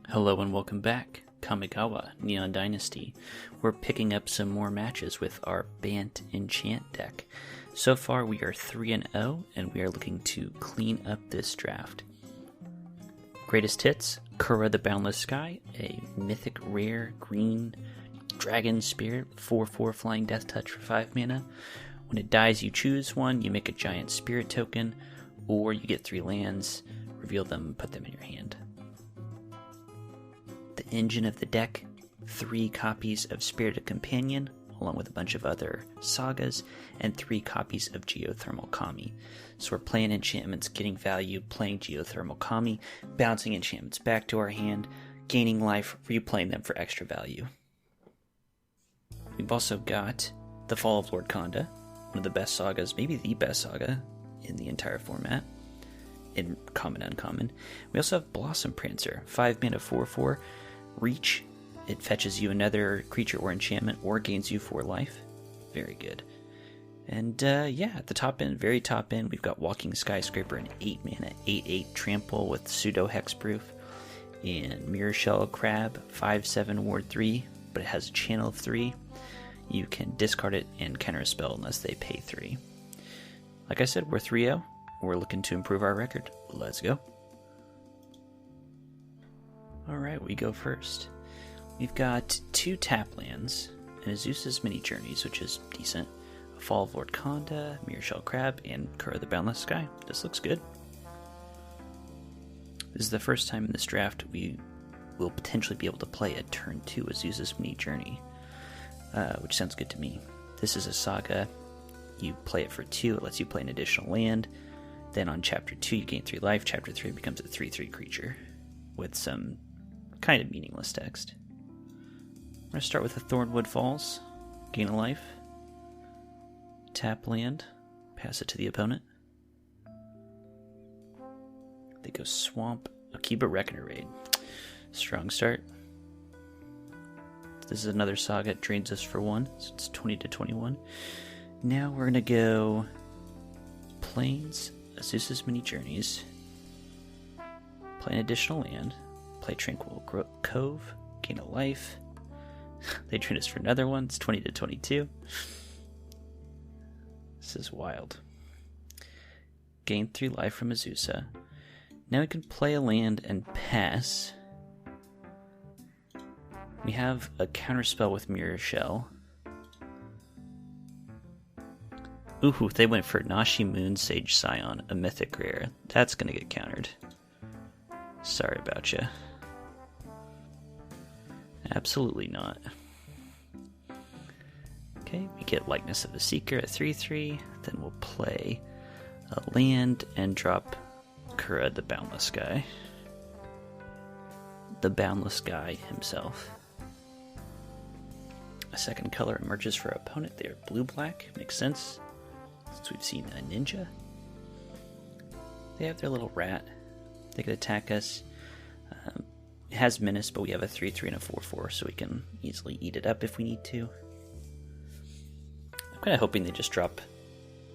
Hello and welcome back. Kamigawa, Neon Dynasty. We're picking up some more matches with our Bant Enchant deck. So far we are 3-0 and we are looking to clean up this draft. Greatest hits, Kura the Boundless Sky, a mythic rare green dragon spirit, 4/4 flying death touch for 5 mana. When it dies you choose one, you make a giant spirit token, or you get 3 lands, reveal them, put them in your hand. The engine of the deck, 3 copies of Spirited Companion, along with a bunch of other sagas, and 3 copies of Geothermal Kami. So we're playing enchantments, getting value, playing Geothermal Kami, bouncing enchantments back to our hand, gaining life, replaying them for extra value. We've also got The Fall of Lord Khanda, one of the best sagas, maybe the best saga in the entire format, in common uncommon. We also have Blossom Prancer, 5 mana 4/4, reach. It fetches you another creature or enchantment or gains you 4 life. Very good. And at the top end, very top end, we've got Walking Skyscraper, an 8 mana 8/8 trample with pseudo hexproof, and Mirror Shell Crab, 5/7 ward 3, but it has a channel of 3. You can discard it and counter a spell unless they pay 3. Like I said, we're 3-0. We're looking to improve our record. Let's go. Alright, we go first. We've got 2 tap lands, and Azusa's Mini Journeys, which is decent. A Fall of Lord Khanda, Mirror Shell Crab, and Kura the Boundless Sky. This looks good. This is the first time in this draft we will potentially be able to play a turn 2 Azusa's Mini Journey, which sounds good to me. This is a saga. You play it for 2, it lets you play an additional land. Then on Chapter 2 you gain 3 life, Chapter 3 becomes a 3/3 creature with some kind of meaningless text. I'm going to start with a Thornwood Falls, gain a life, tap land, pass it to the opponent. They go Swamp, Akiba Reckoner Raid. Strong start. This is another saga, it drains us for 1, so it's 20-21. Now we're going to go Plains, Azusa's Mini Journeys, play an additional land, play Tranquil Cove, gain a life. They drain us for another one, it's 20-22. This is wild. Gain 3 life from Azusa. Now we can play a land and pass. We have a counterspell with Mirror Shell. Ooh, they went for Nashi Moon Sage Scion, a mythic rare. That's gonna get countered. Sorry about ya. Absolutely not. Okay, we get Likeness of the Seeker at 3/3. Then we'll play a land and drop Kura the Boundless Sky. The Boundless Guy himself. A second color emerges for our opponent. They are blue-black. Makes sense, since we've seen a ninja. They have their little rat. They could attack us. It has Menace, but we have a 3/3 and a 4/4, so we can easily eat it up if we need to. I'm kind of hoping they just drop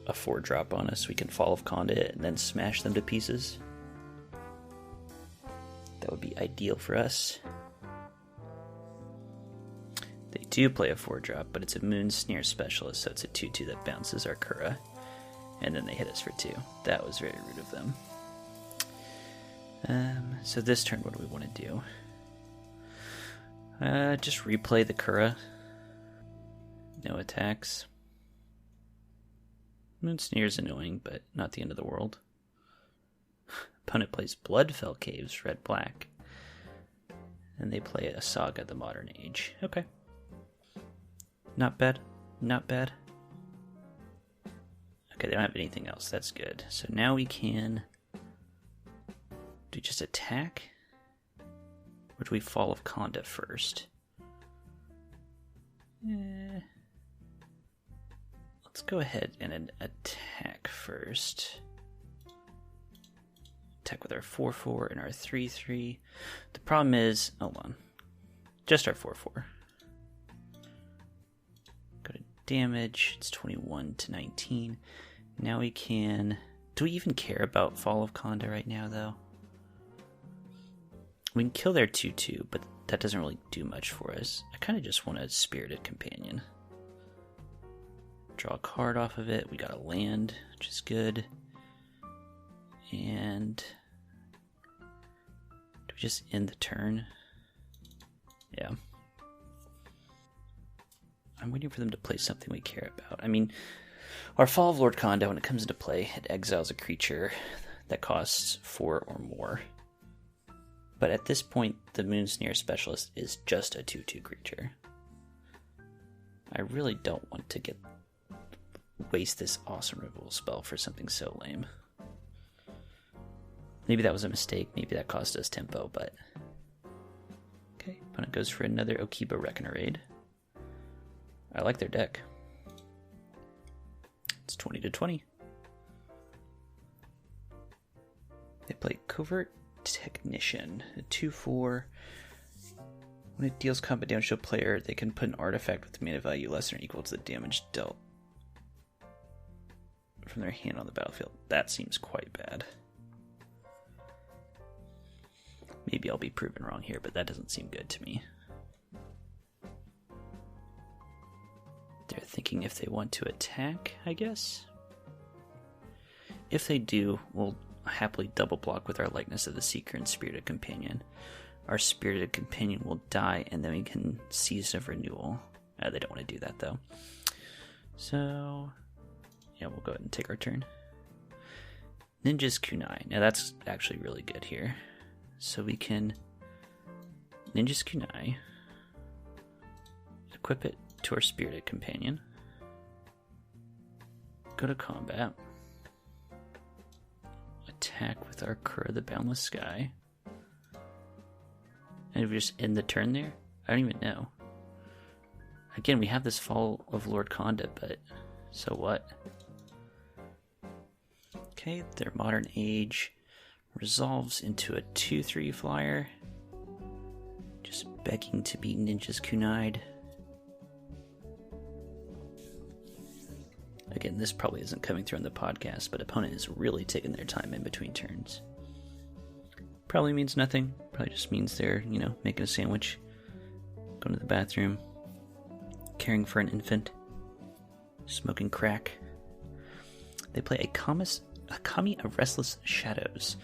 a 4-drop on us so we can Fall of Khanda it and then smash them to pieces. That would be ideal for us. They do play a 4-drop, but it's a Moon Snare Specialist, so it's a 2/2 that bounces our Kura. And then they hit us for 2. That was very rude of them. So this turn, what do we want to do? Just replay the Kura. No attacks. Moon Snare's annoying, but not the end of the world. Opponent plays Bloodfell Caves, red-black. And they play a Saga, the Modern Age. Okay. Not bad. Not bad. Okay, they don't have anything else. That's good. So now we can... do we just attack? Or do we Fall of Khanda first? Let's go ahead and attack first. Attack with our 4/4 and our 3/3. The problem is... hold on. Just our 4/4. Go to damage. It's 21-19. Now we can... do we even care about Fall of Khanda right now, though? We can kill their 2/2, but that doesn't really do much for us. I kind of just want a Spirited Companion. Draw a card off of it. We got a land, which is good. And do we just end the turn? Yeah. I'm waiting for them to play something we care about. I mean, our Fall of Lord Konda, when it comes into play, it exiles a creature that costs 4 or more. But at this point, the Moonsnare Specialist is just a 2/2 creature. I really don't want to waste this awesome removal spell for something so lame. Maybe that was a mistake. Maybe that cost us tempo, but... Okay, opponent goes for another Okiba Reckoner. I like their deck. It's 20-20. They play Covert Technician, a 2/4. When it deals combat damage to a player, they can put an artifact with mana value less than or equal to the damage dealt from their hand on the battlefield. That seems quite bad. Maybe I'll be proven wrong here, but that doesn't seem good to me. They're thinking if they want to attack, I guess. If they do, we'll happily double block with our Likeness of the Seeker and Spirited Companion. Our Spirited Companion will die, and then we can Season of Renewal. They don't want to do that, though. So, yeah, we'll go ahead and take our turn. Ninja's Kunai. Now, that's actually really good here. So we can Ninja's Kunai, equip it to our Spirited Companion, go to combat, attack with our Kura the Boundless Sky, and if we just end the turn there, I don't even know. Again, we have this Fall of Lord Konda, but so what? Okay, their Modern Age resolves into a 2/3 flyer, just begging to be Ninja's Kunai'd. Again, this probably isn't coming through on the podcast, but opponent is really taking their time in between turns. Probably means nothing. Probably just means they're, making a sandwich, going to the bathroom, caring for an infant, smoking crack. They play a Kami of Restless Shadows.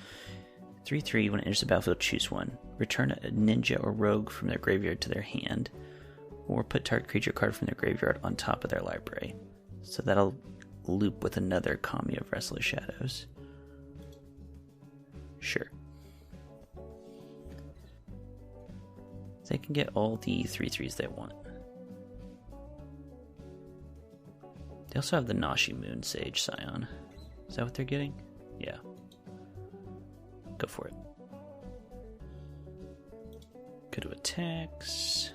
3/3, when it enters the battlefield, choose one. Return a ninja or rogue from their graveyard to their hand, or put target creature card from their graveyard on top of their library. So that'll loop with another Kami of Restless Shadows. Sure. They can get all the 3/3s they want. They also have the Nashi Moon Sage Scion. Is that what they're getting? Yeah. Go for it. Go to attacks.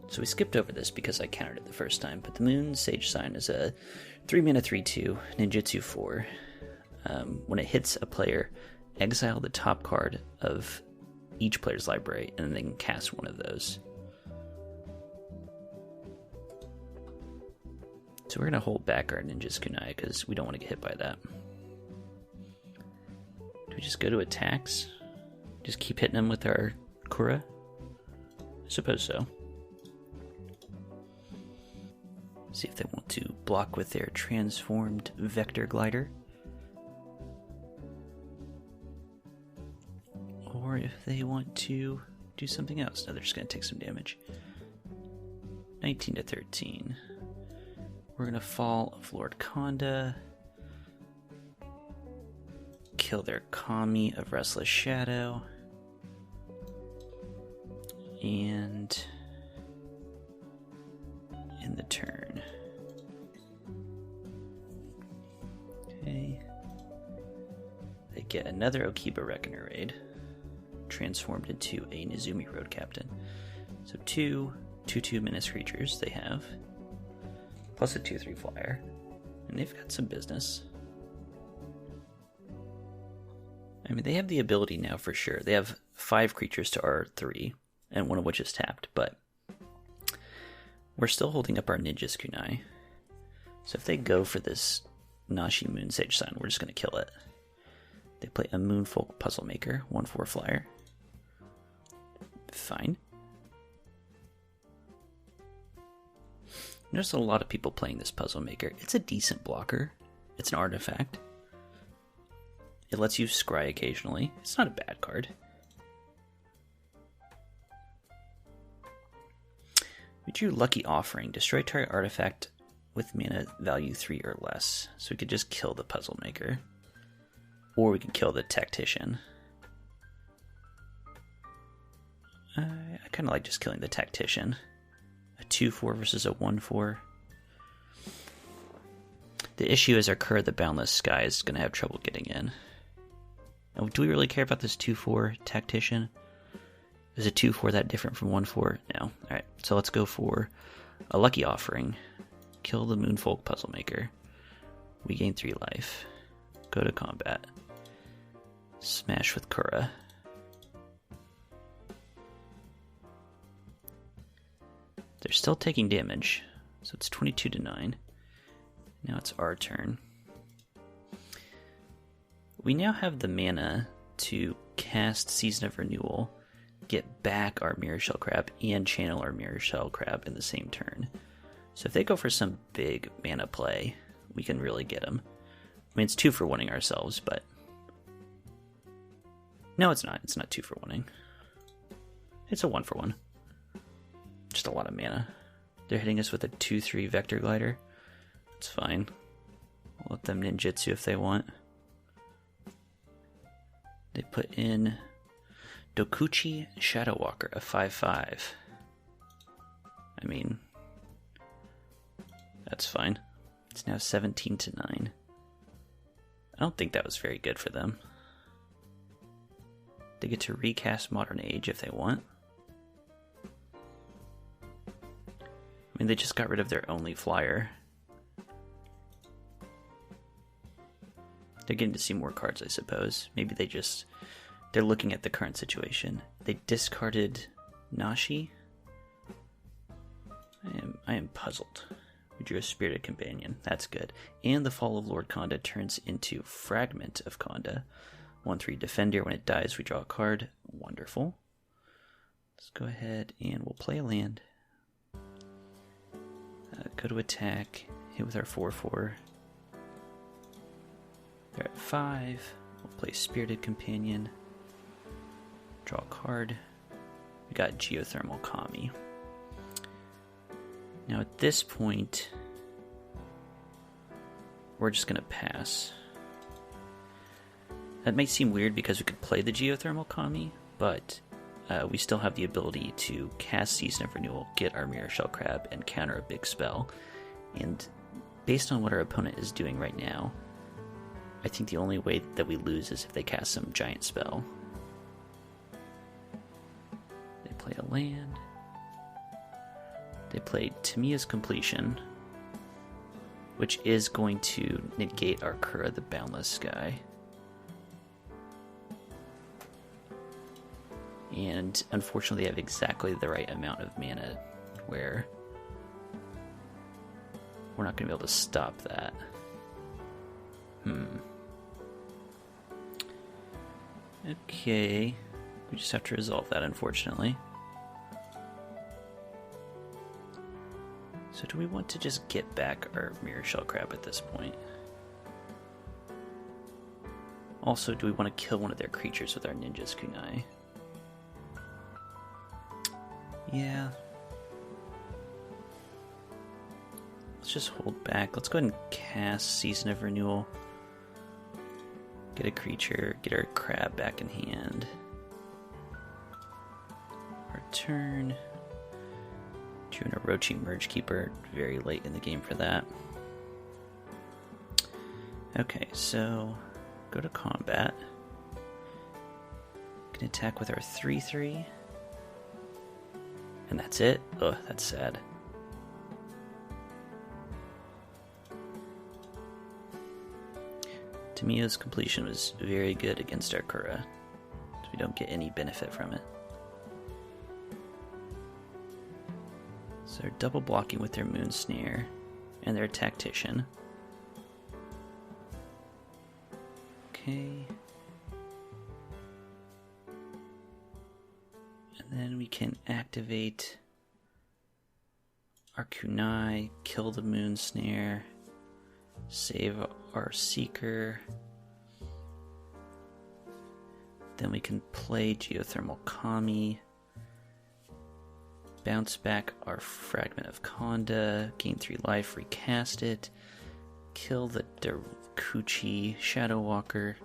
So we skipped over this because I countered it the first time, but the Moon Sage Scion is a 3-mana 3/2 ninjutsu 4. When it hits a player, exile the top card of each player's library, and then they can cast one of those. So we're going to hold back our Ninja's Kunai because we don't want to get hit by that. Do we just go to attacks? Just keep hitting them with our Kura? I suppose so. See if they want to block with their transformed Vector Glider. Or if they want to do something else. No, they're just going to take some damage. 19-13. We're going to Fall of Lord Konda. Kill their Kami of Restless Shadow. And end the turn. Okay. They get another Okiba Reckoner raid, transformed into a Nezumi Road Captain. So 2/2 menace creatures they have, plus a 2/3 flyer, and they've got some business. I mean, they have the ability now for sure. They have 5 creatures to our 3, and one of which is tapped, but we're still holding up our Ninja's Kunai. So if they go for this Nashi Moon Sage Sign, we're just going to kill it. They play a Moonfolk Puzzle Maker, 1/4 flyer. Fine. There's a lot of people playing this Puzzle Maker. It's a decent blocker. It's an artifact. It lets you scry occasionally. It's not a bad card. We drew Lucky Offering. Destroy target artifact with mana value 3 or less. So we could just kill the Puzzle Maker. Or we could kill the Tactician. I kind of like just killing the Tactician. A 2/4 versus a 1/4. The issue is our Kura the Boundless Sky is going to have trouble getting in. Now, do we really care about this 2/4 Tactician? Is a 2/4 that different from 1/4? No. Alright, so let's go for a Lucky Offering. Kill the Moonfolk Puzzle Maker. We gain 3 life. Go to combat. Smash with Kura. They're still taking damage, so it's 22-9. Now it's our turn. We now have the mana to cast Season of Renewal, get back our Mirror Shell Crab, and channel our Mirror Shell Crab in the same turn. So if they go for some big mana play, we can really get them. I mean, it's 2 for 1-ing ourselves, but... No, it's not. It's not 2 for 1-ing. It's a 1 for 1. Just a lot of mana. They're hitting us with a 2/3 Vector Glider. It's fine. I'll let them ninjutsu if they want. They put in Dokuchi Shadowwalker, a 5/5. I mean, that's fine. It's now 17-9. I don't think that was very good for them. They get to recast Modern Age if they want. I mean, they just got rid of their only flyer. They're getting to see more cards, I suppose. Maybe they're looking at the current situation. They discarded Nashi. I am puzzled. We drew a Spirited Companion. That's good. And the Fall of Lord Konda turns into Fragment of Konda. 1/3 Defender. When it dies, we draw a card. Wonderful. Let's go ahead and we'll play a land. Go to attack. Hit with our 4/4. They're at 5. We'll play Spirited Companion. Draw a card. We got Geothermal Kami. Now at this point, we're just going to pass. That may seem weird because we could play the Geothermal Kami, but we still have the ability to cast Season of Renewal, get our Mirror Shell Crab, and counter a big spell. And based on what our opponent is doing right now, I think the only way that we lose is if they cast some giant spell. They play a land. They play Tamiya's Completion, which is going to negate our Kura the Boundless Sky. And unfortunately, they have exactly the right amount of mana where we're not going to be able to stop that. Okay. We just have to resolve that, unfortunately. So do we want to just get back our Mirror Shell Crab at this point? Also, do we want to kill one of their creatures with our Ninja's Kunai? Yeah. Let's just hold back. Let's go ahead and cast Season of Renewal. Get a creature, get our crab back in hand. Our turn. Drew an Orochi Merge Keeper very late in the game for that. Okay, so go to combat. Can attack with our 3/3. And that's it? Ugh, that's sad. Tamiya's Completion was very good against our Kura, so we don't get any benefit from it. So they're double blocking with their Moon Snare and their Tactician. Okay. Then we can activate our kunai, kill the moon snare, save our seeker. Then we can play Geothermal Kami, bounce back our Fragment of Konda, gain 3 life, recast it, kill the Dakuchi Shadow Walker.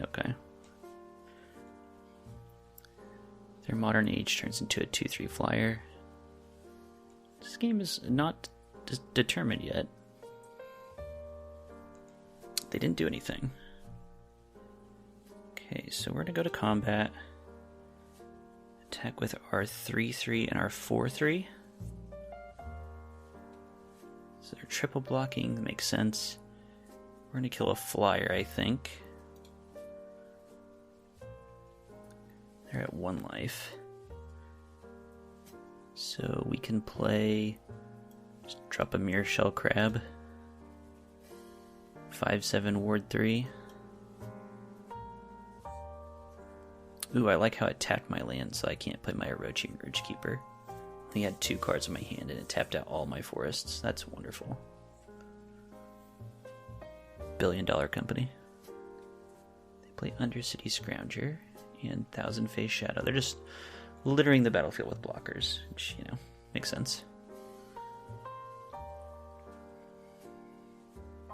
Okay. Their Modern Age turns into a 2/3 flyer. This game is not determined yet. They didn't do anything. Okay, so we're going to go to combat. Attack with our 3/3 and our 4/3. So they're triple blocking, that makes sense. We're going to kill a flyer, I think. They're at 1 life. So we can play, just drop a Mirror Shell Crab. 5/7 Ward 3. Ooh, I like how it tapped my land, so I can't play my Orochi Merge Keeper. I only had 2 cards in my hand, and it tapped out all my forests. That's wonderful. $1 billion company. They play Undercity Scrounger and Thousand Face Shadow. They're just littering the battlefield with blockers, which, makes sense.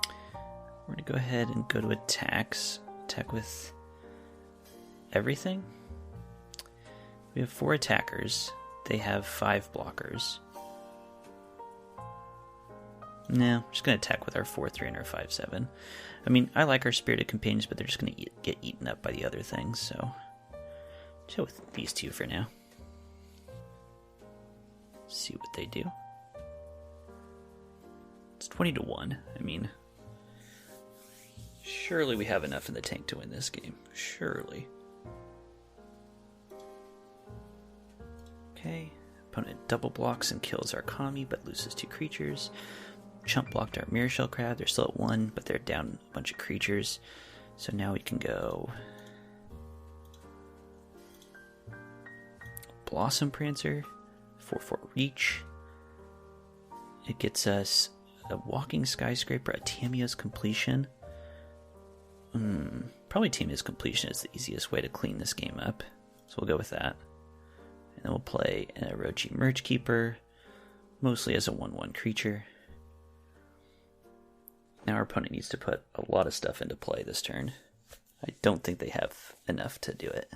We're going to go ahead and go to attacks. Attack with everything. We have 4 attackers. They have 5 blockers. No, I'm just going to attack with our 4/3 and our 5/7. I mean, I like our Spirited Companions, but they're just going to get eaten up by the other things, so chill with these 2 for now. See what they do. It's 20-1. I mean, surely we have enough in the tank to win this game. Surely. Okay. Opponent double blocks and kills our Kami, but loses 2 creatures. Chump blocked our Mirror Shell Crab. They're still at 1, but they're down a bunch of creatures. So now we can go Blossom Prancer, 4/4 Reach. It gets us a Walking Skyscraper, a Tamiyo's Completion. Probably Tamiyo's Completion is the easiest way to clean this game up. So we'll go with that. And then we'll play an Orochi Merge Keeper, mostly as a 1/1 creature. Now our opponent needs to put a lot of stuff into play this turn. I don't think they have enough to do it.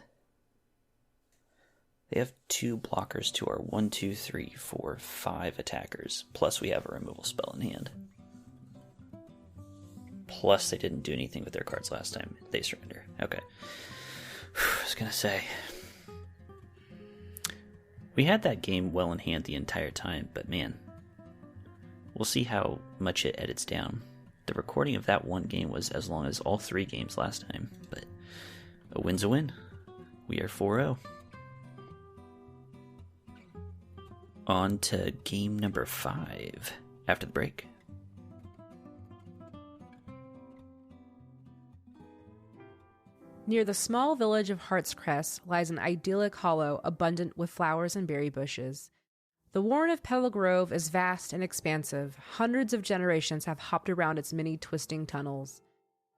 They have 2 blockers to our 1, 2, 3, 4, 5 attackers, plus we have a removal spell in hand. Plus they didn't do anything with their cards last time. They surrender. Okay. I was going to say, we had that game well in hand the entire time, but man, we'll see how much it edits down. The recording of that one game was as long as all 3 games last time, but a win's a win. We are 4-0. On to game number 5 after the break. Near the small village of Heartscrest lies an idyllic hollow abundant with flowers and berry bushes. The Warren of Petal Grove is vast and expansive. Hundreds of generations have hopped around its many twisting tunnels.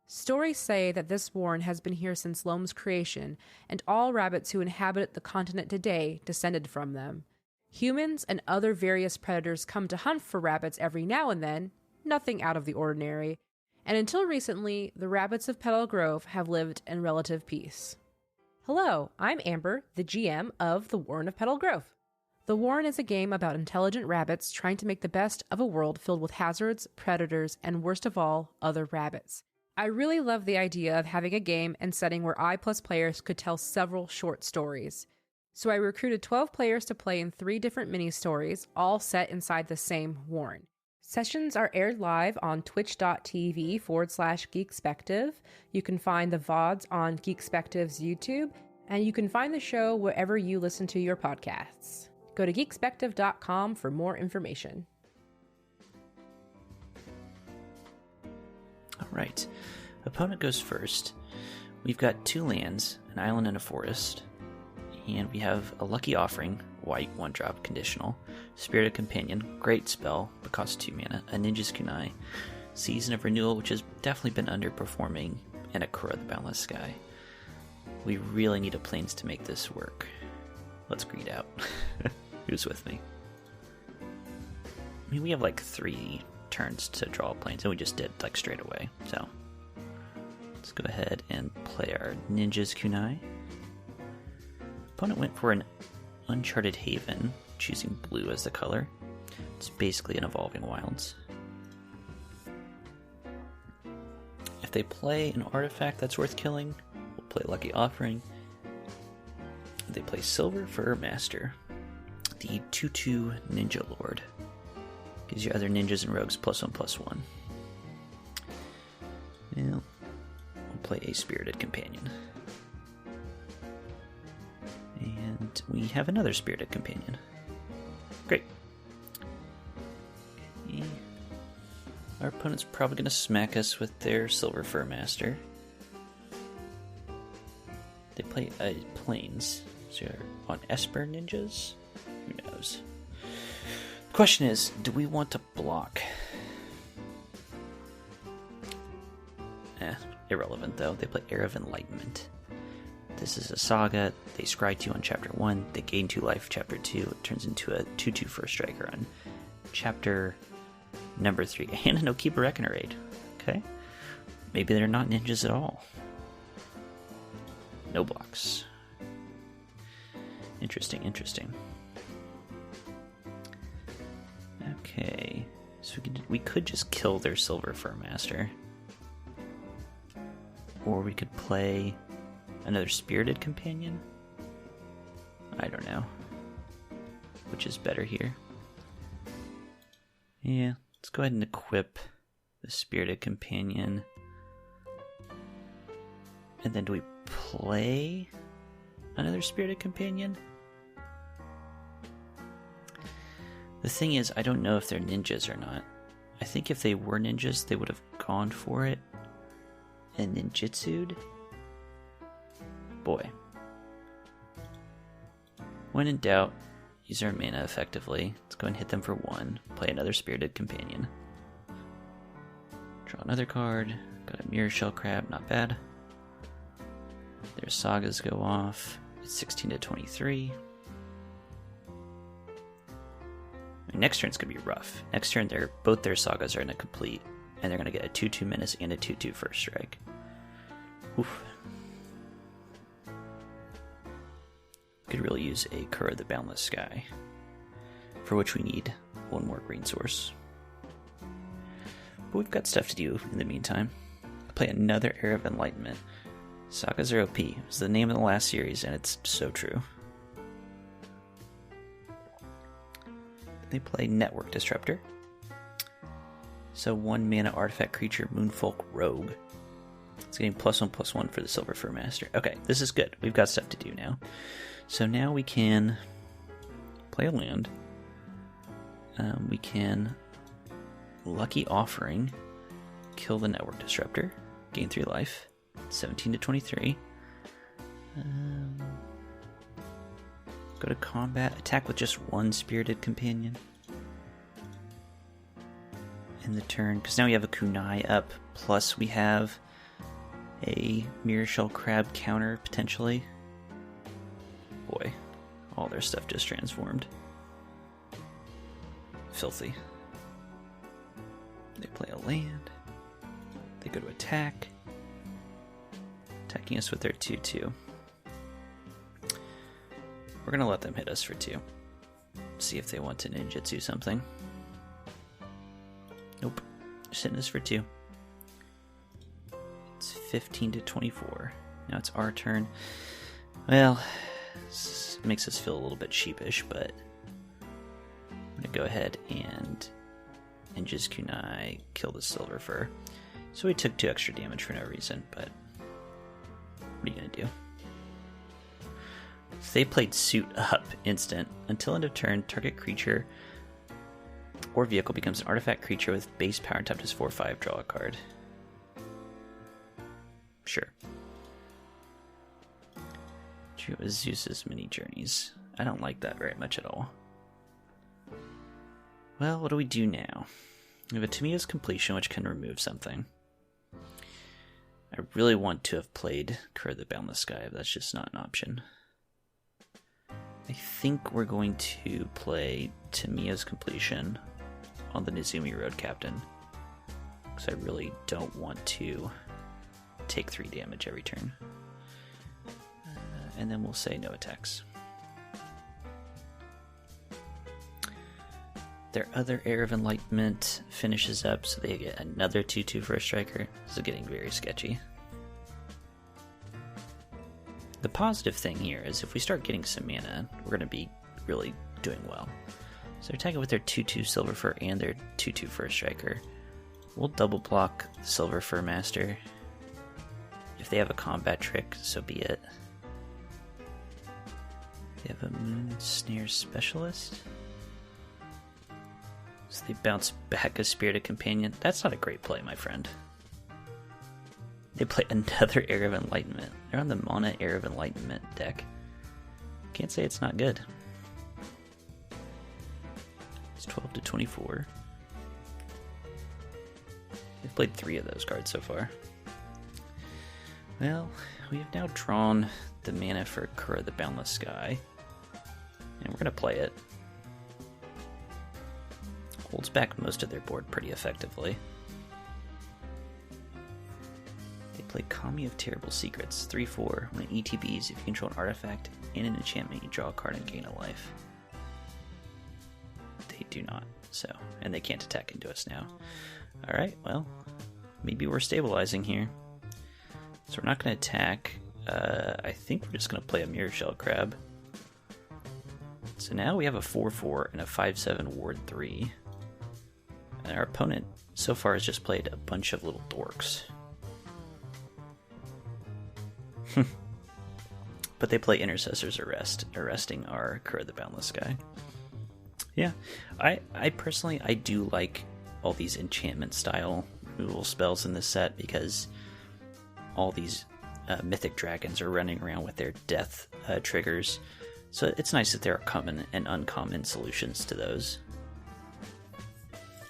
Stories say that this warren has been here since Loam's creation, and all rabbits who inhabit the continent today descended from them. Humans and other various predators come to hunt for rabbits every now and then, nothing out of the ordinary, and until recently, the rabbits of Petal Grove have lived in relative peace. Hello, I'm Amber, the GM of the Warren of Petal Grove. The Warren is a game about intelligent rabbits trying to make the best of a world filled with hazards, predators, and worst of all, other rabbits. I really love the idea of having a game and setting where I plus players could tell several short stories. So I recruited 12 players to play in 3 different mini-stories, all set inside the same Warren. Sessions are aired live on twitch.tv/Geekspective. You can find the VODs on Geekspective's YouTube, and you can find the show wherever you listen to your podcasts. Go to geekspective.com for more information. All right. Opponent goes first. we've got 2 lands, an island and a forest, and we have a Lucky Offering, white, 1-drop, conditional, Spirited Companion, great spell, but costs 2 mana, a Ninja's Kunai, Season of Renewal, which has definitely been underperforming, and a Kura the Boundless Sky. We really need a Plains to make this work. Let's greed out. Who's with me? I mean, we have like 3 turns to draw Plains, and we just did like straight away, so let's go ahead and play our Ninja's Kunai. Opponent went for an Uncharted Haven, choosing blue as the color. It's basically an Evolving Wilds. If they play an artifact that's worth killing, we'll play Lucky Offering. If they play Silver Fur Master, the 2/2 Ninja Lord. Gives you other ninjas and rogues +1/+1. Well, we'll play a Spirited Companion. And we have another Spirited Companion. Great. Okay. Our opponent's probably going to smack us with their Silver Fur Master. They play a Plains. So you're on Esper Ninjas? Who knows? The question is, do we want to block? Irrelevant though. They play Era of Enlightenment. This is a saga. They scry 2 on Chapter 1. They gain 2 life Chapter 2. It turns into a 2/2 first striker on Chapter number 3. And no Keeper Reckoner Raid. Okay. Maybe they're not ninjas at all. No blocks. Interesting, interesting. Okay. So we could just kill their Silver Fur Master. Or we could play another Spirited Companion? I don't know. Which is better here? Yeah, let's go ahead and equip the Spirited Companion. And then do we play another Spirited Companion? The thing is, I don't know if they're ninjas or not. I think if they were ninjas, they would have gone for it and ninjutsu'd. Boy. When in doubt, use our mana effectively. Let's go and hit them for 1. Play another Spirited Companion. Draw another card. Got a Mirror Shell Crab, not bad. Their sagas go off. It's 16-23. Next turn's going to be rough. Next turn, both their sagas are going to complete, and they're going to get a 2/2 Menace and a 2/2 First Strike. Oof. Could really use a Kura the Boundless Sky, for which we need 1 more green source. But we've got stuff to do in the meantime. Play another Era of Enlightenment. Sagas are OP. It was the name of the last series, and it's so true. They play Network Disruptor. So 1 mana artifact creature, Moonfolk Rogue. It's getting +1/+1 for the Silver Fur Master. Okay, this is good. We've got stuff to do now. So now we can play a land. We can Lucky Offering, kill the Network Disruptor, gain 3 life, 17-23. Go to combat, attack with just 1 Spirited Companion in the turn, because now we have a Kunai up, plus we have a Mirror Shell Crab counter, potentially. Boy, all their stuff just transformed. Filthy. They play a land. They go to attack. Attacking us with their 2/2. We're going to let them hit us for 2. See if they want to ninjutsu something. Nope. Just hitting us for 2. It's 15-24. Now it's our turn. Well, this makes us feel a little bit sheepish, but I'm going to go ahead and Ninja's Kunai, kill the Silver Fur. So we took 2 extra damage for no reason, but what are you going to do? They played Suit Up instant. Until end of turn, target creature or vehicle becomes an artifact creature with base power tapped as 4/5. Draw a card. Sure. 2 Zeus's mini journeys. I don't like that very much at all. Well, what do we do now? We have a Tamiya's Completion, which can remove something. I really want to have played Cur the Boundless Sky, but that's just not an option. I think we're going to play Tamiya's Completion on the Nezumi Road Captain, because I really don't want to take 3 damage every turn. And then we'll say no attacks. Their other Air of Enlightenment finishes up, so they get another 2/2 for a striker. This is getting very sketchy. The positive thing here is if we start getting some mana, we're going to be really doing well. So they're attacking with their 2/2 Silver Fur and their 2/2 for a striker. We'll double block the Silver Fur Master. If they have a combat trick, so be it. They have a Moon Snare Specialist. So they bounce back a Spirited Companion. That's not a great play, my friend. They play another Air of Enlightenment. They're on the Mana Air of Enlightenment deck. Can't say it's not good. It's 12 to 24. They've played 3 of those cards so far. Well, we have now drawn the mana for Kura the Boundless Sky. And we're going to play it. Holds back most of their board pretty effectively. They play Kami of Terrible Secrets, 3/4. When it ETBs, if you control an artifact and an enchantment, you draw a card and gain a life. They do not, so. And they can't attack into us now. Alright, well, maybe we're stabilizing here. So we're not going to attack. I think we're just going to play a Mirror Shell Crab. So now we have a 4/4 and a 5/7 Ward 3. And our opponent so far has just played a bunch of little dorks. But they play Intercessor's Arrest, arresting our Kura the Boundless Sky. Yeah, I personally, I do like all these enchantment style removal spells in this set because all these mythic dragons are running around with their death triggers. So it's nice that there are common and uncommon solutions to those.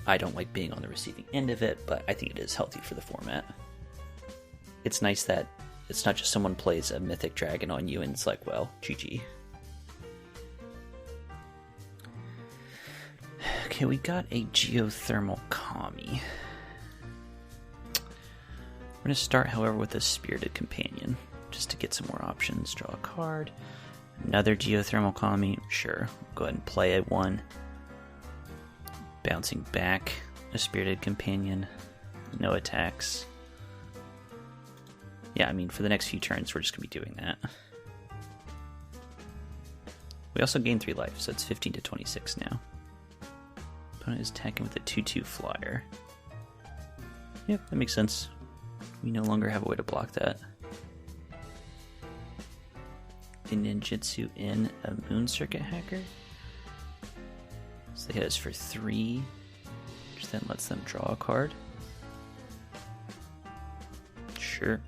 I don't like being on the receiving end of it, but I think it is healthy for the format. It's nice that it's not just someone plays a mythic dragon on you and it's like, well, GG. Okay, we got a Geothermal Kami. We're going to start, however, with a Spirited Companion, just to get some more options. Draw a card. Another Geothermal Kami. Sure, go ahead and play it 1. Bouncing back a Spirited Companion. No attacks. Yeah, I mean, for the next few turns, we're just going to be doing that. We also gain 3 life, so it's 15 to 26 now. Opponent is attacking with a 2/2 flyer. Yep, that makes sense. We no longer have a way to block that. A Ninjutsu in a Moon Circuit Hacker. So they hit us for 3, which then lets them draw a card. Sure.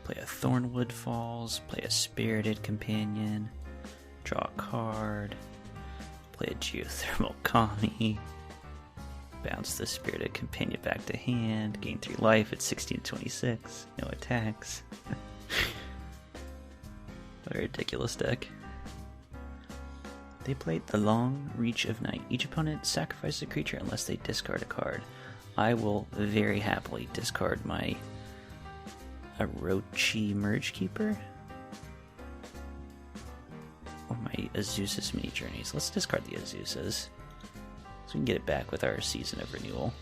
Play a Thornwood Falls, play a Spirited Companion, draw a card, play a Geothermal Kami, bounce the Spirited Companion back to hand, gain 3 life at 16 to 26, no attacks. What a ridiculous deck. They played the Long Reach of Night. Each opponent sacrifices a creature unless they discard a card. I will very happily discard my Orochi Merge Keeper or my Azusa's Mini Journeys. Let's discard the Azusa's so we can get it back with our Season of Renewal.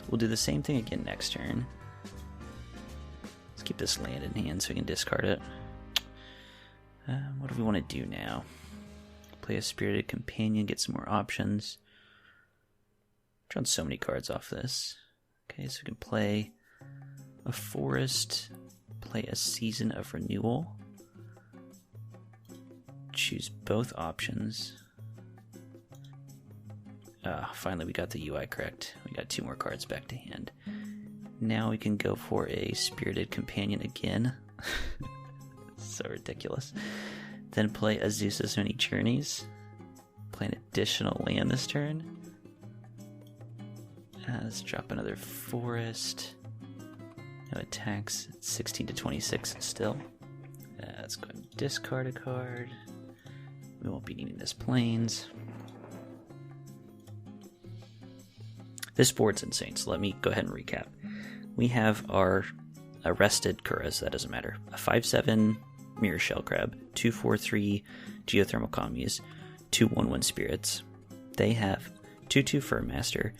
We'll do the same thing again next turn. Let's keep this land in hand so we can discard it. What do we want to do now? Play a Spirited Companion, get some more options. Drawn so many cards off this. Okay, so we can play a Forest, play a Season of Renewal. Choose both options. Finally we got the UI correct. We got 2 more cards back to hand. Now we can go for a Spirited Companion again. So ridiculous. Then play Azusa's Many Journeys. Play an additional land this turn. Let's drop another forest. No attacks. 16 to 26 still. Let's go ahead and discard a card. We won't be needing this plains. This board's insane, so let me go ahead and recap. We have our Arrested Kuras, that doesn't matter. A 5/7 Mirror Shell Crab, 2/4/3 Geothermal Commies, 2/1/1 Spirits. They have 2/2 Furmaster,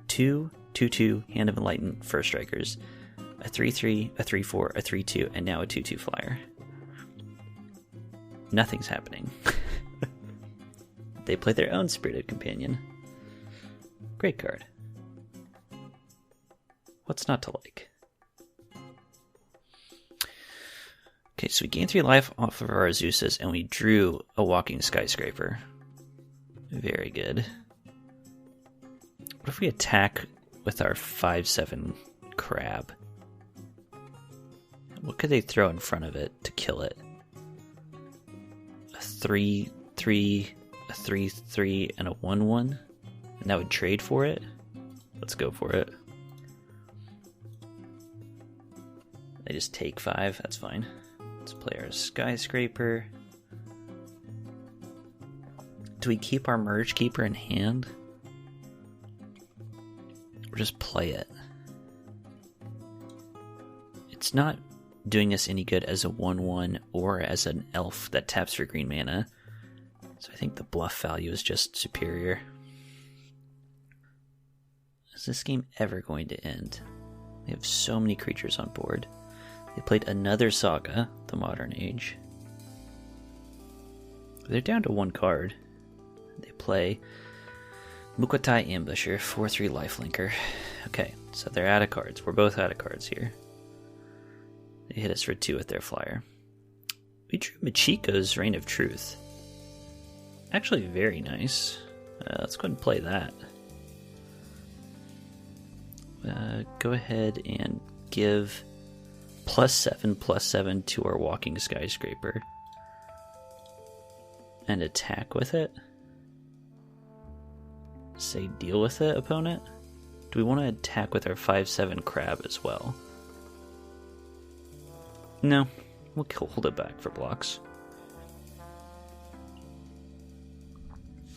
2/2/2 Hand of Enlightenment First Strikers, a 3/3, a 3/4, a 3/2, and now a 2/2 Flyer. Nothing's happening. They play their own Spirited Companion. Great card. What's not to like? Okay, so we gained 3 life off of our Azusas, and we drew a Walking Skyscraper. Very good. What if we attack with our 5/7 Crab? What could they throw in front of it to kill it? A 3/3, a 3/3, and a 1/1? And that would trade for it? Let's go for it. They just take 5, that's fine. Let's play our Skyscraper. Do we keep our Merge Keeper in hand? Or just play it? It's not doing us any good as a 1/1 or as an elf that taps for green mana. So I think the bluff value is just superior. Is this game ever going to end? They have so many creatures on board. They played another Saga, the Modern Age. They're down to 1 card. They play Mukwatai Ambusher, 4/3 Lifelinker. Okay, so they're out of cards. We're both out of cards here. They hit us for 2 with their Flyer. We drew Michiko's Reign of Truth. Actually very nice. Let's go ahead and play that. Go ahead and give +7/+7 to our Walking Skyscraper. And attack with it. Say deal with it, opponent. Do we want to attack with our 5/7 Crab as well? No, we'll hold it back for blocks.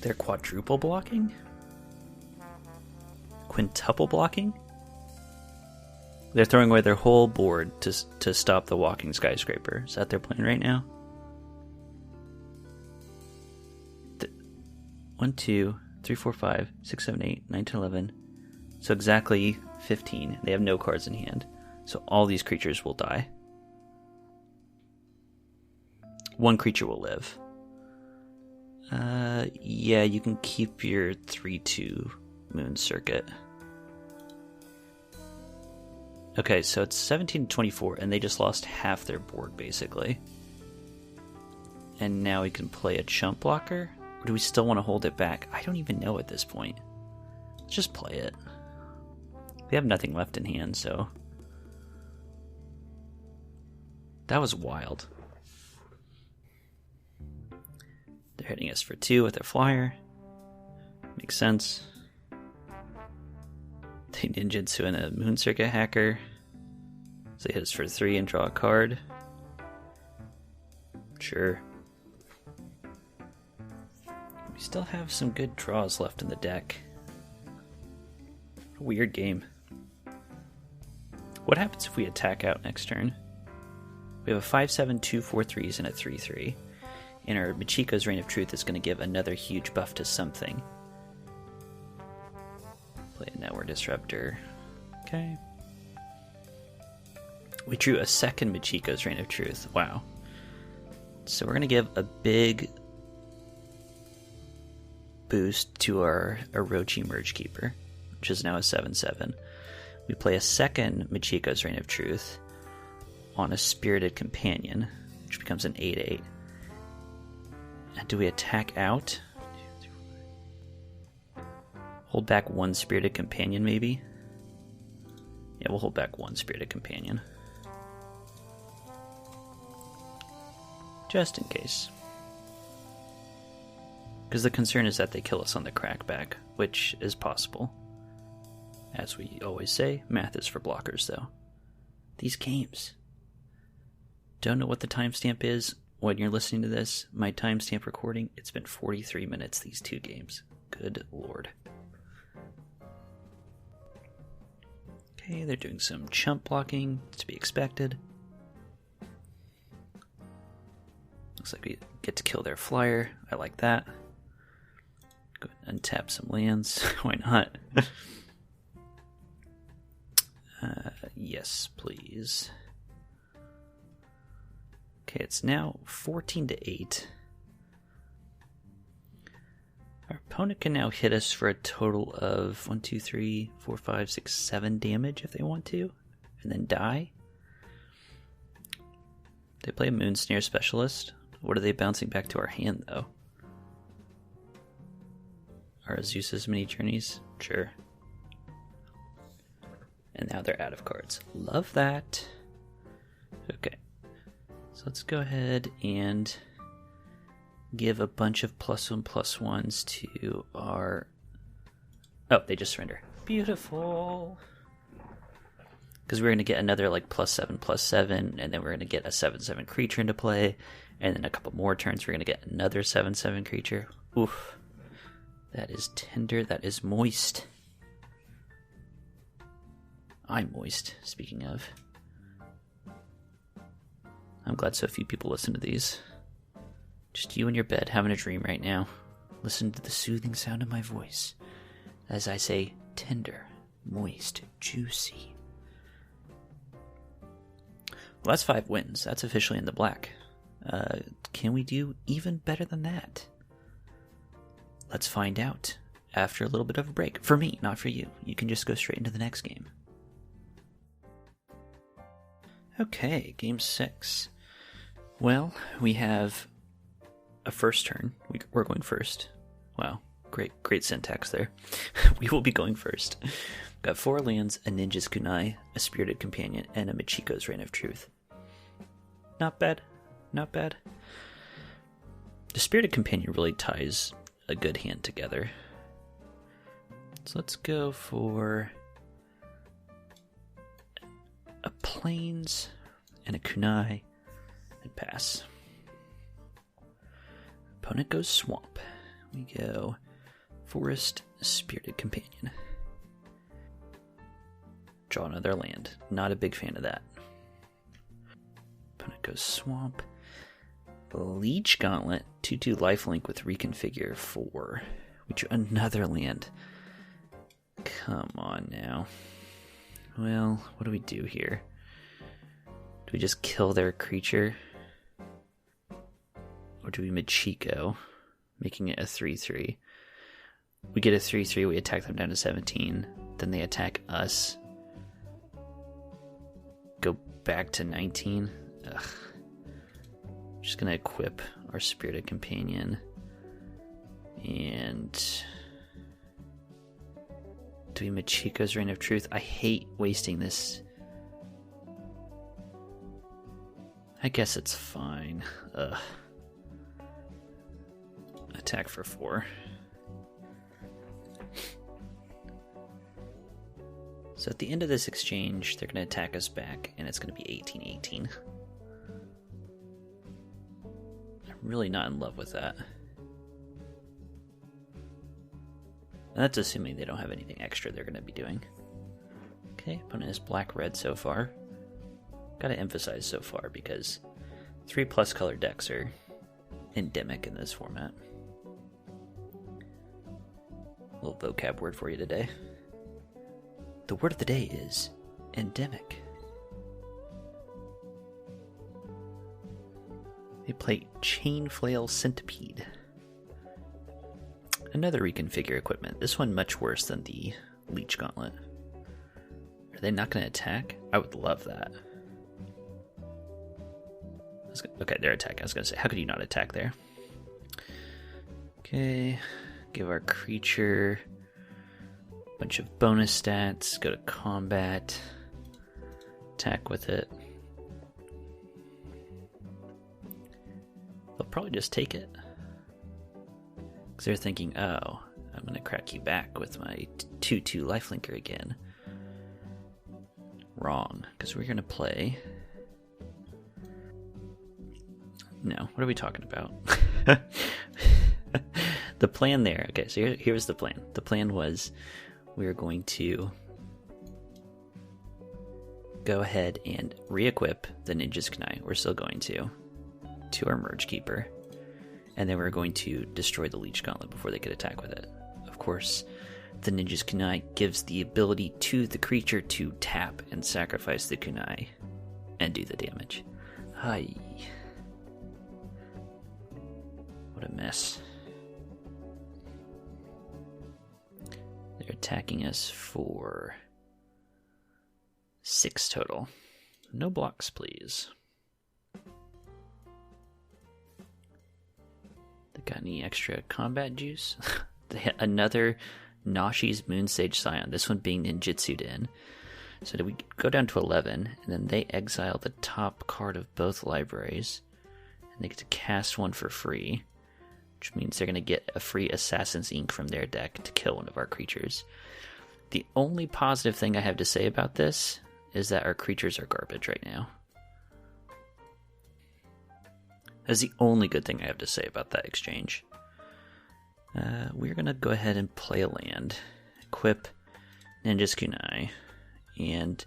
They're quadruple blocking? Quintuple blocking? They're throwing away their whole board to stop the Walking Skyscraper. Is that their plan right now? 1, 2, 3, 4, 5, 6, 7, 8, 9, 10, 11. So exactly 15. They have no cards in hand. So all these creatures will die. 1 creature will live. Yeah, you can keep your 3/2 Moon Circuit. Okay, so it's 17 to 24, and they just lost half their board, basically. And now we can play a Chump Blocker? Or do we still want to hold it back? I don't even know at this point. Let's just play it. We have nothing left in hand, so... That was wild. They're hitting us for 2 with their Flyer. Makes sense. They ninjutsu in a Moon Circuit Hacker. So they hit us for 3 and draw a card. Sure. We still have some good draws left in the deck. What a weird game. What happens if we attack out next turn? We have a 5/7, 2 4/3s, and a 3/3. And our Michiko's Reign of Truth is going to give another huge buff to something. Play a Network Disruptor. Okay. We drew a second Michiko's Reign of Truth. Wow. So we're going to give a big boost to our Orochi Merge Keeper, which is now a 7/7. We play a second Michiko's Reign of Truth on a Spirited Companion, which becomes an 8/8. And do we attack out? Hold back 1 Spirited Companion, maybe? Yeah, we'll hold back one Spirited Companion. Just in case. Because the concern is that they kill us on the crackback, which is possible. As we always say, math is for blockers, though. These games. Don't know what the timestamp is when you're listening to this. My timestamp recording, it's been 43 minutes, these two games. Good lord. Okay, they're doing some chump blocking, to be expected. Looks like we get to kill their flyer. I like that. Go ahead and untap some lands. Why not? Yes, please. Okay, it's now 14-8. Our opponent can now hit us for a total of 1, 2, 3, 4, 5, 6, 7 damage if they want to, and then die. They play a Moonsnare Specialist. What are they bouncing back to our hand, though? Are Zeus's Mini Journeys? Sure. And now they're out of cards. Love that. Okay. So let's go ahead and give a bunch of +1/+1s to our... Oh, they just surrender. Beautiful. Because we're going to get another like +7/+7, and then we're going to get a 7/7 creature into play, and then a couple more turns we're going to get another 7/7 creature. Oof. That is tender. That is moist. I'm moist, speaking of. I'm glad so few people listen to these. Just you in your bed having a dream right now. Listen to the soothing sound of my voice as I say tender, moist, juicy. Well, that's 5 wins. That's officially in the black. Can we do even better than that? Let's find out after a little bit of a break. For me, not for you. You can just go straight into the next game. Okay, game 6. Well, we have a first turn. We're going first. Wow, great syntax there. We will be going first. Got 4 lands, a Ninja's Kunai, a Spirited Companion, and a Michiko's Reign of Truth. Not bad. Not bad. The Spirited Companion really ties a good hand together. So let's go for a Plains and a Kunai and pass. Opponent goes Swamp. We go Forest, Spirited Companion. Draw another land. Not a big fan of that. Opponent goes Swamp. Leech Gauntlet, 2/2 lifelink with Reconfigure 4. We drew another land. Come on now. Well, what do we do here? Do we just kill their creature? Or do we Michiko, making it a 3/3? We get a 3/3, we attack them down to 17. Then they attack us. Go back to 19. Ugh. Just gonna equip our Spirited Companion. And do we Michiko's Reign of Truth? I hate wasting this. I guess it's fine. Ugh. Attack for 4. So at the end of this exchange, they're going to attack us back, and it's going to be 18-18. I'm really not in love with that. And that's assuming they don't have anything extra they're going to be doing. Okay, opponent is black-red so far. Gotta emphasize so far, because 3+ color decks are endemic in this format. A little vocab word for you today. The word of the day is endemic. They play Chain Flail Centipede. Another reconfigure equipment. This one much worse than the Leech Gauntlet. Are they not going to attack? I would love that. Okay, they're attacking. I was going to say, how could you not attack there? Okay, give our creature a bunch of bonus stats, go to combat. attack with it. They'll probably just take it. Because they're thinking, oh, I'm going to crack you back with my 2/2 lifelinker again. Wrong, because we're going to play... No, what are we talking about? The plan there, okay, so here's the plan. The plan was we were going to go ahead and re-equip the Ninja's Kunai. We're still going to our Merge Keeper. And then we're going to destroy the Leech Gauntlet before they could attack with it. Of course, the Ninja's Kunai gives the ability to the creature to tap and sacrifice the Kunai and do the damage. Hi. What a mess. They're attacking us for 6 total. No blocks, please. They got any extra combat juice? They hit another Nashi's Moonsage Scion, this one being ninjutsu'd in. So did we go down to 11, and then they exile the top card of both libraries, and they get to cast one for free, which means they're going to get a free Assassin's Ink from their deck to kill one of our creatures. The only positive thing I have to say about this is that our creatures are garbage right now. That's the only good thing I have to say about that exchange. We're going to go ahead and play a land, equip Ninja's Kunai, and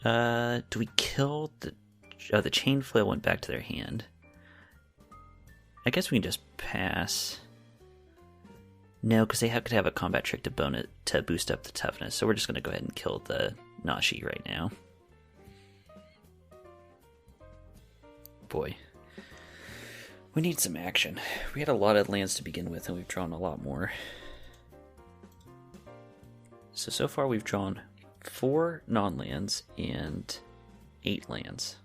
do we kill the... Oh, the Chain Flail went back to their hand. I guess we can just pass. No, because they could have a combat trick to boost up the toughness, so we're just going to go ahead and kill the Nashi right now. Boy. We need some action. We had a lot of lands to begin with, and we've drawn a lot more. So far we've drawn 4 non-lands and 8 lands.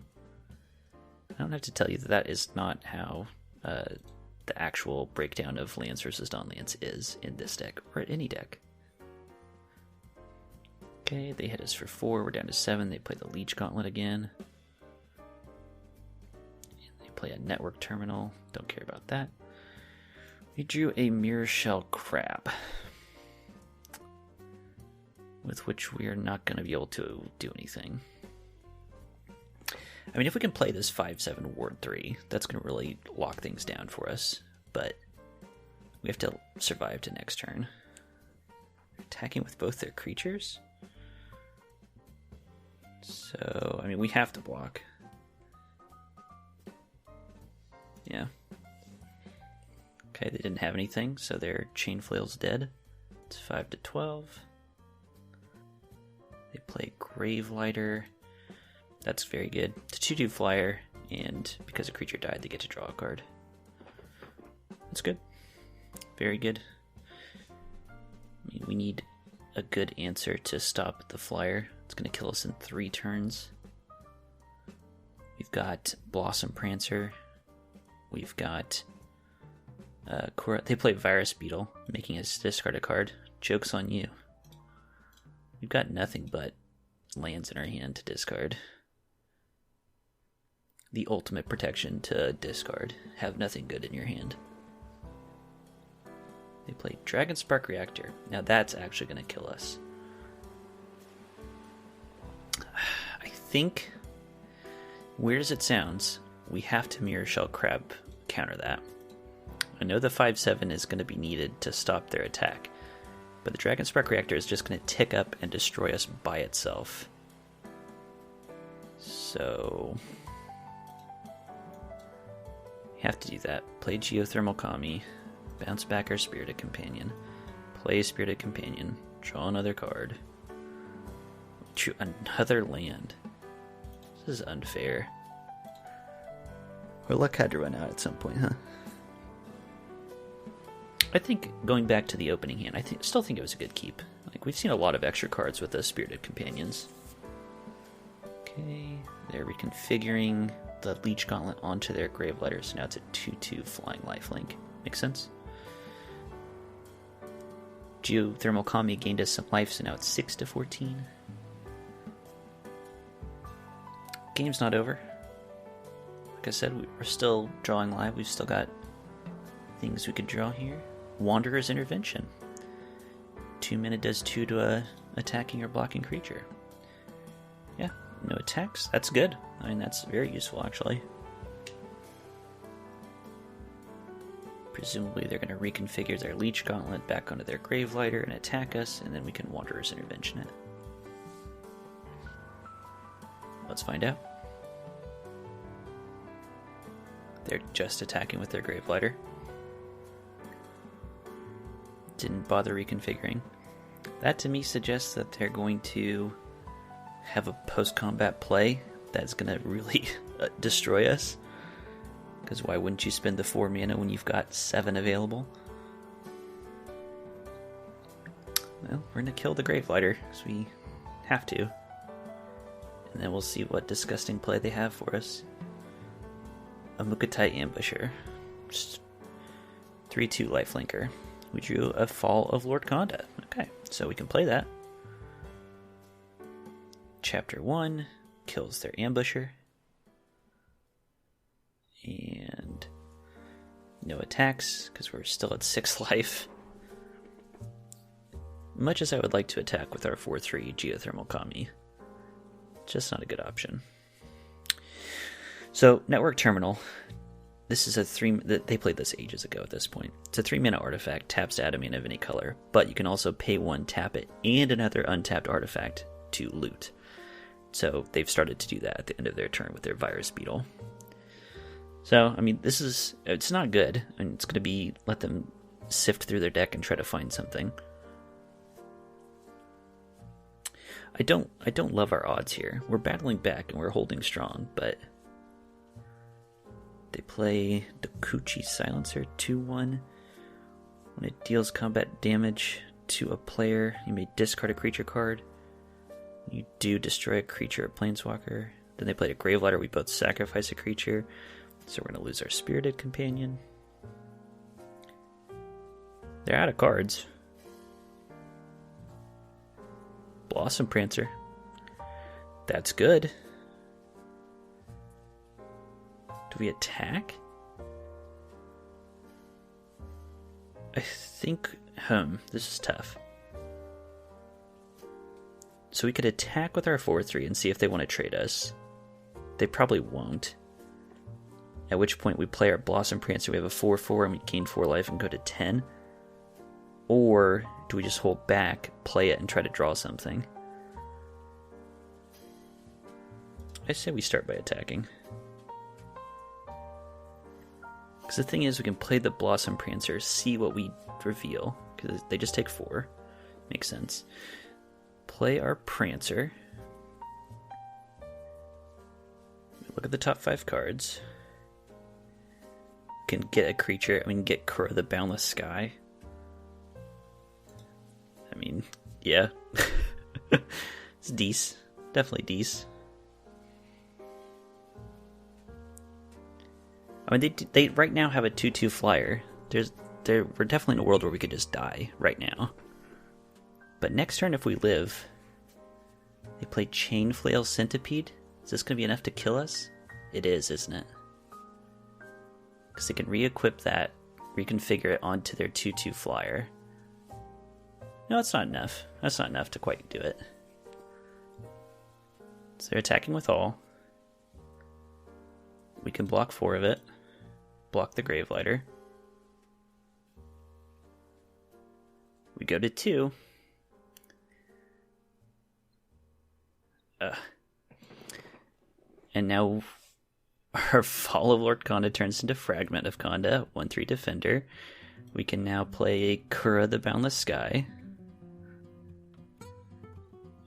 I don't have to tell you that is not how the actual breakdown of lands versus non-lands is in this deck, or at any deck. Okay, they hit us for 4, we're down to 7, they play the Leech Gauntlet again. Play a Network Terminal, don't care about that. We drew a Mirror Shell Crab, with which we are not going to be able to do anything. I mean, if we can play this 5/7 Ward 3, that's going to really lock things down for us, but we have to survive to next turn. Attacking with both their creatures? So, I mean, we have to block. Yeah. Okay, they didn't have anything, so their Chain Flail's dead. It's 5-12. They play Gravelighter. That's very good. It's a 2/2 flyer, and because a creature died, they get to draw a card. That's good. Very good. I mean, we need a good answer to stop the flyer. It's going to kill us in 3 turns. We've got Blossom Prancer. We've got they play Virus Beetle, making us discard a card. Joke's on you. We've got nothing but lands in our hand to discard. The ultimate protection to discard. Have nothing good in your hand. They play Dragon Spark Reactor. Now that's actually going to kill us. I think, weird as it sounds, we have to Mirror Shell Crab counter that. I know the 5/7 is going to be needed to stop their attack, but the Dragon Spark Reactor is just going to tick up and destroy us by itself. So, we have to do that. Play Geothermal Kami, bounce back our Spirited Companion, play Spirited Companion, draw another card, drew another land. This is unfair. Our luck had to run out at some point, huh? I think, going back to the opening hand, still think it was a good keep. Like, we've seen a lot of extra cards with the Spirited Companions. Okay, they're reconfiguring the Leech Gauntlet onto their Gravelighter, so now it's a 2/2 flying lifelink. Makes sense? Geothermal Kami gained us some life, so now it's 6-14. game's not over. Like I said, we're still drawing live. We've still got things we could draw here. Wanderer's Intervention. 2 mana does 2 to a attacking or blocking creature. Yeah, no attacks. That's good. I mean, that's very useful, actually. Presumably they're going to reconfigure their Leech Gauntlet back onto their Gravelighter and attack us, and then we can Wanderer's Intervention it. Let's find out. They're just attacking with their Gravelighter. Didn't bother reconfiguring. That to me suggests that they're going to have a post-combat play that's going to really destroy us. Because why wouldn't you spend the 4 mana when you've got 7 available? Well, we're going to kill the Gravelighter, because we have to. And then we'll see what disgusting play they have for us. A Mukatai Ambusher. Just 3/2 lifelinker. We drew a Fall of Lord Konda. Okay, so we can play that. Chapter 1 kills their Ambusher. And no attacks, because we're still at 6 life. Much as I would like to attack with our 4/3 Geothermal Kami, just not a good option. So, Network Terminal. This is a 3... They played this ages ago at this point. It's a 3-mana artifact, taps to add a mana of any color, but you can also pay 1, tap it, and another untapped artifact to loot. So, they've started to do that at the end of their turn with their Virus Beetle. So, I mean, it's not good, and it's going to be, let them sift through their deck and try to find something. I don't love our odds here. We're battling back and we're holding strong, but they play Dokuchi Silencer 2/1. When it deals combat damage to a player, you may discard a creature card. You do destroy a creature or planeswalker. Then they played a Gravelighter, we both sacrifice a creature. So we're going to lose our Spirited Companion. They're out of cards. Blossom Prancer. That's good. Do we attack? I think... this is tough. So we could attack with our 4/3 and see if they want to trade us. They probably won't. At which point we play our Blossom Prancer, we have a 4/4 and we gain 4 life and go to 10. Or do we just hold back, play it, and try to draw something? I say we start by attacking. Because the thing is, we can play the Blossom Prancer, see what we reveal, because they just take 4. Makes sense. Play our Prancer. Look at the top 5 cards. Can get a creature. I mean, get Kura the Boundless Sky. I mean, yeah. It's decent. Definitely decent. I mean, they right now have a 2/2 flyer. We're definitely in a world where we could just die right now. But next turn, if we live, they play Chain Flail Centipede. Is this going to be enough to kill us? It is, isn't it? Because they can re-equip that, reconfigure it onto their 2/2 flyer. No, it's not enough. That's not enough to quite do it. So they're attacking with all. We can block 4 of it. Block the Gravelighter. We go to 2. And now our Fall of Lord Konda turns into Fragment of Konda, 1/3 Defender. We can now play a Kura the Boundless Sky.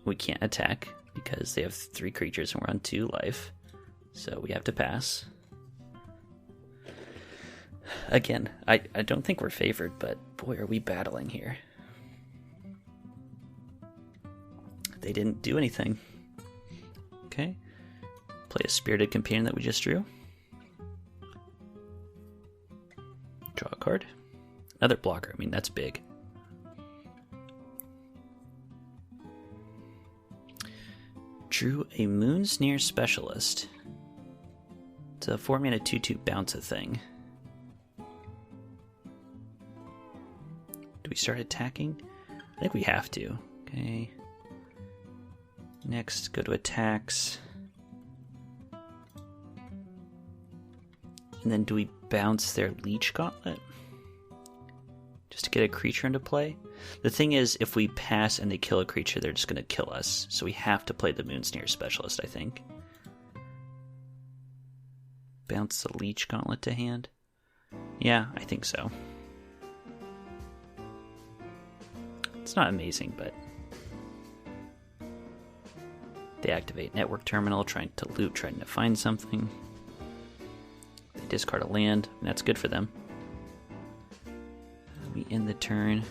We can't attack because they have 3 creatures and we're on 2 life. So we have to pass. Again, I don't think we're favored, but boy, are we battling here. They didn't do anything. Okay. Play a Spirited Companion that we just drew. Draw a card. Another blocker. I mean, that's big. Drew a Moonsnare Specialist. It's a 4-mana 2/2 bounce a thing. Do we start attacking? I think we have to. Okay. Next, go to attacks. And then do we bounce their Leech Gauntlet? Just to get a creature into play? The thing is, if we pass and they kill a creature, they're just going to kill us. So we have to play the Moonsnare Specialist, I think. Bounce the Leech Gauntlet to hand? Yeah, I think so. It's not amazing, but... They activate Network Terminal, trying to loot, trying to find something. They discard a land, and that's good for them. We end the turn.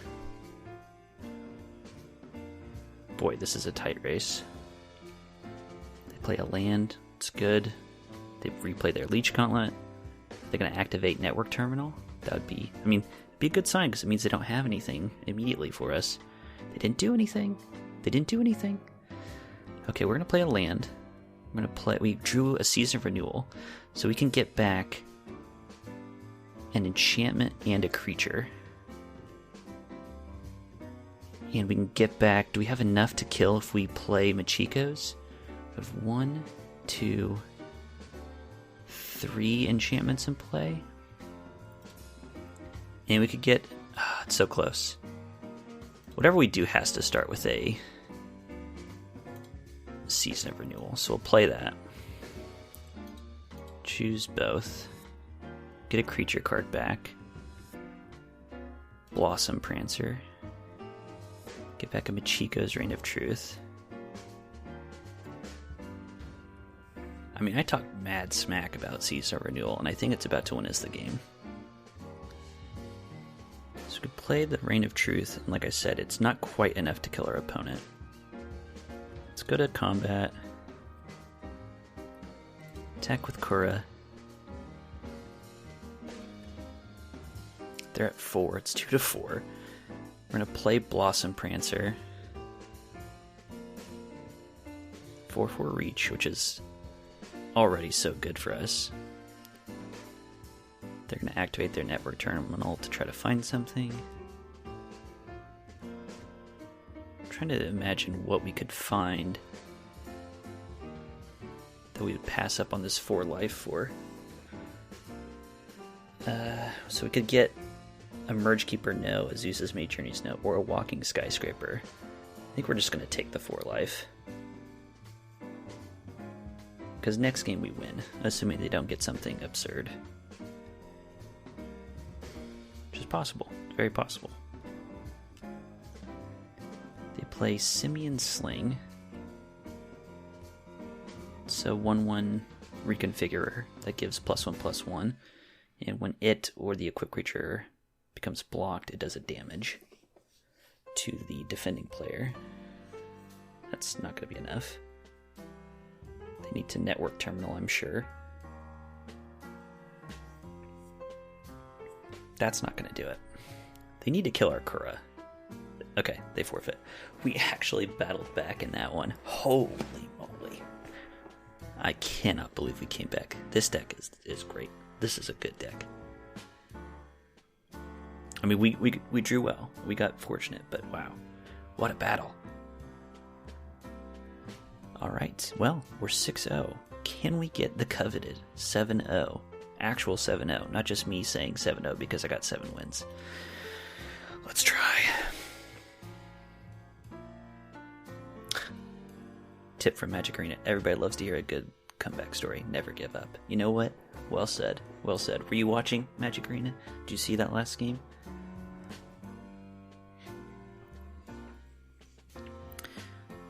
Boy, this is a tight race. They play a land, it's good. They replay their Leech Gauntlet. They're going to activate Network Terminal. That would be, I mean, it'd be a good sign because it means they don't have anything immediately for us. They didn't do anything. They didn't do anything. Okay, we're going to play a land. We drew a Season of Renewal, so we can get back an enchantment and a creature. And we can get back, do we have enough to kill if we play Machikos? We have 1, 2, 3 enchantments in play. And we could get, it's so close. Whatever we do has to start with a Season of Renewal, so we'll play that. Choose both. Get a creature card back. Blossom Prancer. Get back a Machiko's Reign of Truth. I mean, I talk mad smack about Season of Renewal, and I think it's about to win us the game. So we could play the Reign of Truth, and like I said, it's not quite enough to kill our opponent. Let's go to combat. Attack with Kura. They're at 4. It's 2-4. We're going to play Blossom Prancer. 4/4 reach, which is already so good for us. They're going to activate their Network Terminal to try to find something. I'm trying to imagine what we could find that we would pass up on this 4 life for. So we could get a Mergekeeper no, a Zeus's Mage Journeys no, or a Walking Skyscraper. I think we're just going to take the 4 life. Because next game we win, assuming they don't get something absurd. Which is possible. It's very possible. They play Simian Sling. So 1/1 reconfigurer that gives +1/+1. And when it or the equipped creature becomes blocked, it does a damage to the defending player. That's not going to be enough. They need to Network Terminal, I'm sure. That's not going to do it. They need to kill our Kura. Okay, they forfeit. We actually battled back in that one. Holy moly. I cannot believe we came back. This deck is great. This is a good deck. I mean, we drew well. We got fortunate, but wow. What a battle. Alright, well, we're 6-0. Can we get the coveted 7-0? Actual 7-0, not just me saying 7-0 because I got 7 wins. Let's try. Tip from Magic Arena. Everybody loves to hear a good comeback story. Never give up. You know what? Well said. Well said. Were you watching Magic Arena? Did you see that last game?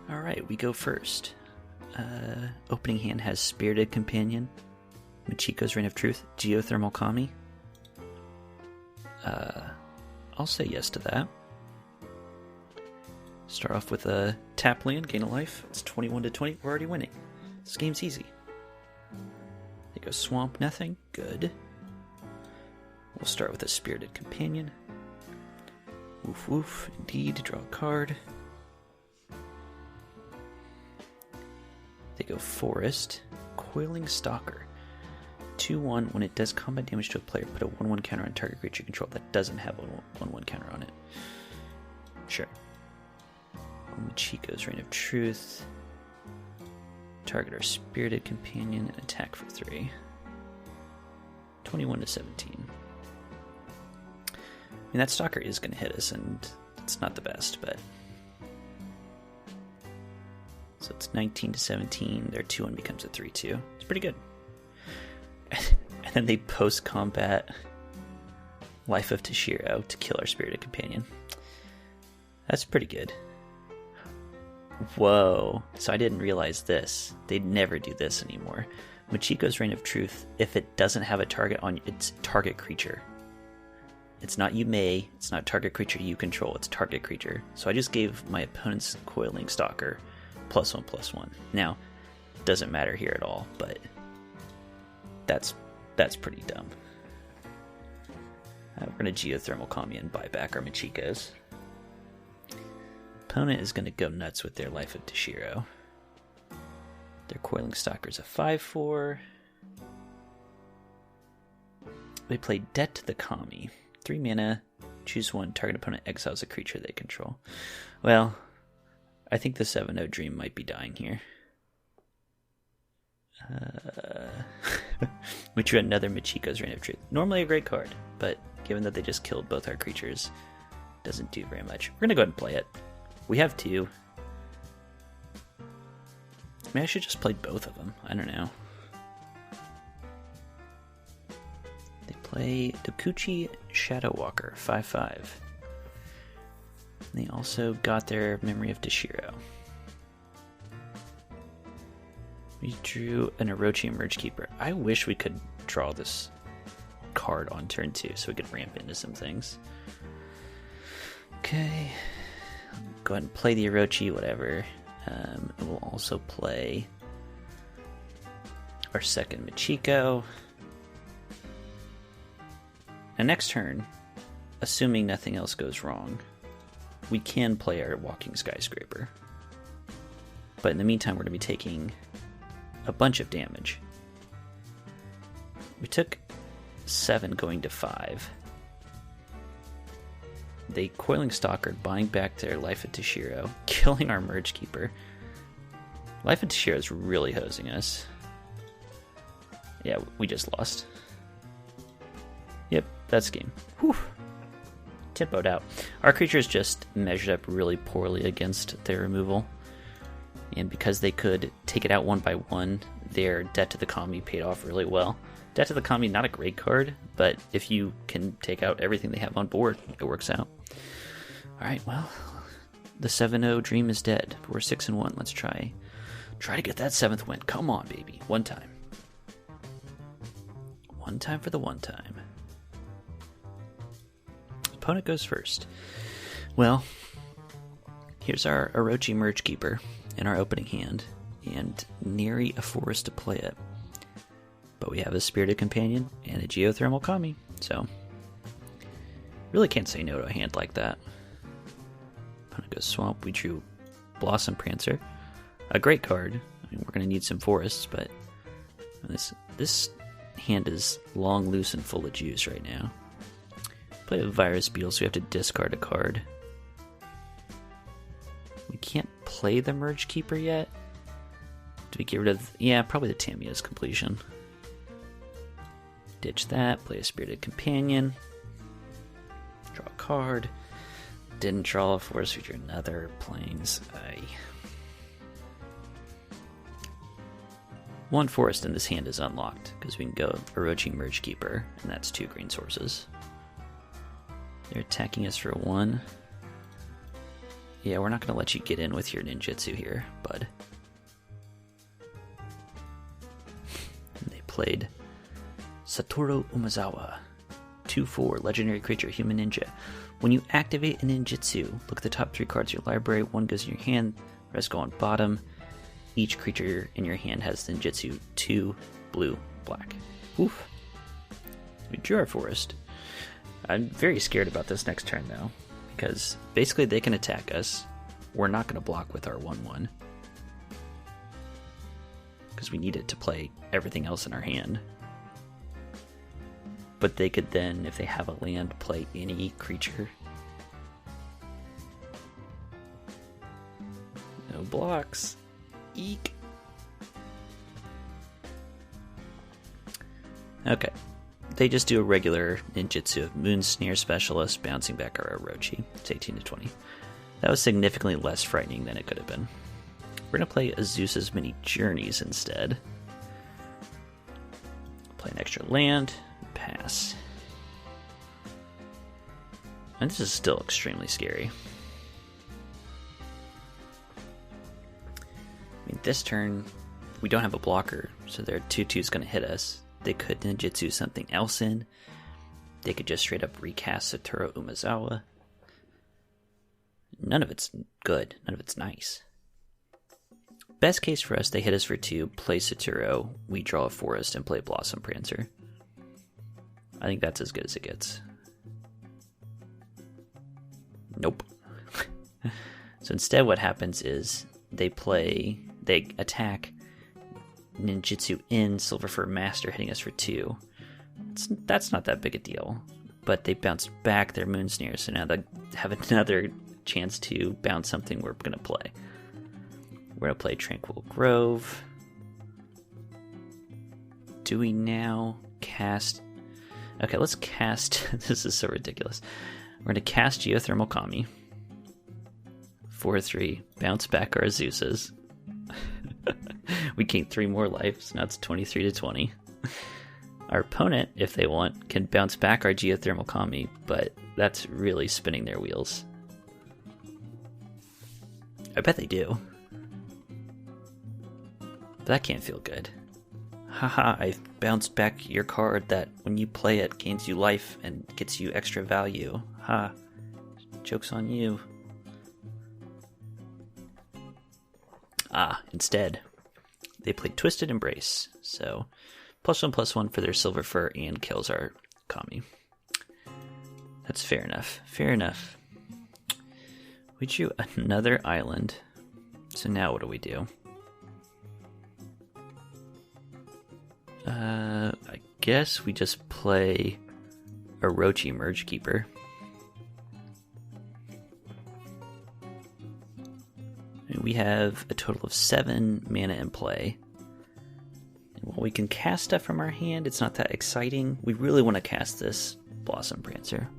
Alright, we go first. Opening hand has Spirited Companion, Machiko's Reign of Truth, Geothermal Kami. I'll say yes to that. Start off with a tap land, gain a life. It's 21-20. We're already winning. This game's easy. They go Swamp, nothing. Good. We'll start with a Spirited Companion. Woof woof. Indeed. Draw a card. They go Forest, Coiling Stalker. 2/1, when it does combat damage to a player, put a 1/1 counter on target creature control that doesn't have a 1/1 counter on it. Sure. Michiko's Reign of Truth. Target our Spirited Companion and attack for 3. 21 to 17. I mean, that Stalker is going to hit us, and it's not the best, but... So it's 19 to 17. Their 2/1 becomes a 3/2. It's pretty good. And then they post-combat Life of Toshiro to kill our Spirited Companion. That's pretty good. Whoa. So I didn't realize this. They'd never do this anymore. Michiko's Reign of Truth, if it doesn't have a target on its target creature. It's not you may, it's not target creature you control, it's target creature. So I just gave my opponent's Coiling Stalker +1/+1. Now, doesn't matter here at all, but that's pretty dumb. We're going to Geothermal Kami and buy back our Michikos. Opponent is going to go nuts with their Life of Toshiro. Their Coiling Stalker is a 5/4. They play Debt to the Kami. 3 mana, choose one, target opponent exiles a creature they control. Well, I think the 7/0 Dream might be dying here. We drew another Michiko's Reign of Truth. Normally a great card, but given that they just killed both our creatures, doesn't do very much. We're going to go ahead and play it. We have 2. Maybe I should just play both of them. I don't know. They play Dokuchi Shadowwalker, 5/5. They also got their Memory of Toshiro. We drew an Orochi Mergekeeper. I wish we could draw this card on turn 2 so we could ramp into some things. Okay. Go ahead and play the Orochi, whatever. We'll also play our second Michiko. And next turn, assuming nothing else goes wrong, we can play our Walking Skyscraper. But in the meantime, we're going to be taking a bunch of damage. We took 7 going to 5. They Coiling Stalker, buying back their Life of Toshiro, killing our Mergekeeper. Life of Toshiro is really hosing us. Yeah, we just lost. Yep, that's game. Whew. Tempoed out. Our creatures just measured up really poorly against their removal. And because they could take it out one by one, their Debt to the Kami paid off really well. Debt to the Kami, not a great card, but if you can take out everything they have on board, it works out. Alright, well, the 7/0 Dream is dead. We're 6-1. Let's try to get that 7th win. Come on, baby. One time. One time for the one time. Opponent goes first. Well, here's our Orochi Mergekeeper in our opening hand, and nary a forest to play it. But we have a Spirited Companion and a Geothermal Kami, so really can't say no to a hand like that. Opponent goes Swamp. We drew Blossom Prancer, a great card. I mean, we're going to need some forests, but this hand is long, loose, and full of juice right now. Play a Virus Beetle, so we have to discard a card. We can't play the Mergekeeper yet. Do we get rid of... Yeah, probably the Tamiya's Completion. Ditch that, play a Spirited Companion. Draw a card. Didn't draw a forest, we drew another Plains. One forest in this hand is unlocked, because we can go Orochi Mergekeeper, and that's 2 green sources. They're attacking us for 1. Yeah, we're not going to let you get in with your ninjutsu here, bud. And they played Satoru Umezawa, 2/4, legendary creature, human ninja. When you activate a ninjutsu, look at the top 3 cards of your library. 1 goes in your hand, the rest go on bottom. Each creature in your hand has ninjutsu 2, blue, black. Oof. We drew our forest. I'm very scared about this next turn, though, because basically they can attack us. We're not going to block with our 1/1. because we need it to play everything else in our hand. But they could then, if they have a land, play any creature. No blocks. Eek. Okay. They just do a regular ninjutsu of Moon Snare Specialist, bouncing back our Orochi. It's 18 to 20. That was significantly less frightening than it could have been. We're going to play Azusa's Many Journeys instead. Play an extra land. Pass. And this is still extremely scary. I mean, this turn, we don't have a blocker, so their 2/2's going to hit us. They could ninjutsu something else in. They could just straight up recast Satoru Umezawa. None of it's good. None of it's nice. Best case for us, they hit us for 2, play Satoru, we draw a forest, and play Blossom Prancer. I think that's as good as it gets. Nope. So instead what happens is they attack ninjutsu in Silverfur Master, hitting us for 2. That's not that big a deal. But they bounce back their Moon Snare, so now they have another chance to bounce something we're going to play. We're going to play Tranquil Grove. Do we now cast... Okay, let's cast... This is so ridiculous. We're going to cast Geothermal Kami. 4/3. Bounce back our Azusas. We gain 3 more life, so now it's 23 to 20. Our opponent, if they want, can bounce back our Geothermal Kami, but that's really spinning their wheels. I bet they do. But that can't feel good. Haha, I've bounced back your card that when you play it gains you life and gets you extra value. Ha. Joke's on you. Instead, they played Twisted Embrace. So, +1/+1 for their Silver Fur and kills our Kami. That's fair enough. Fair enough. We drew another island. So now what do we do? I guess we just play Orochi Merge Keeper. And we have a total of 7 mana in play. And while we can cast stuff from our hand, it's not that exciting. We really want to cast this Blossom Prancer.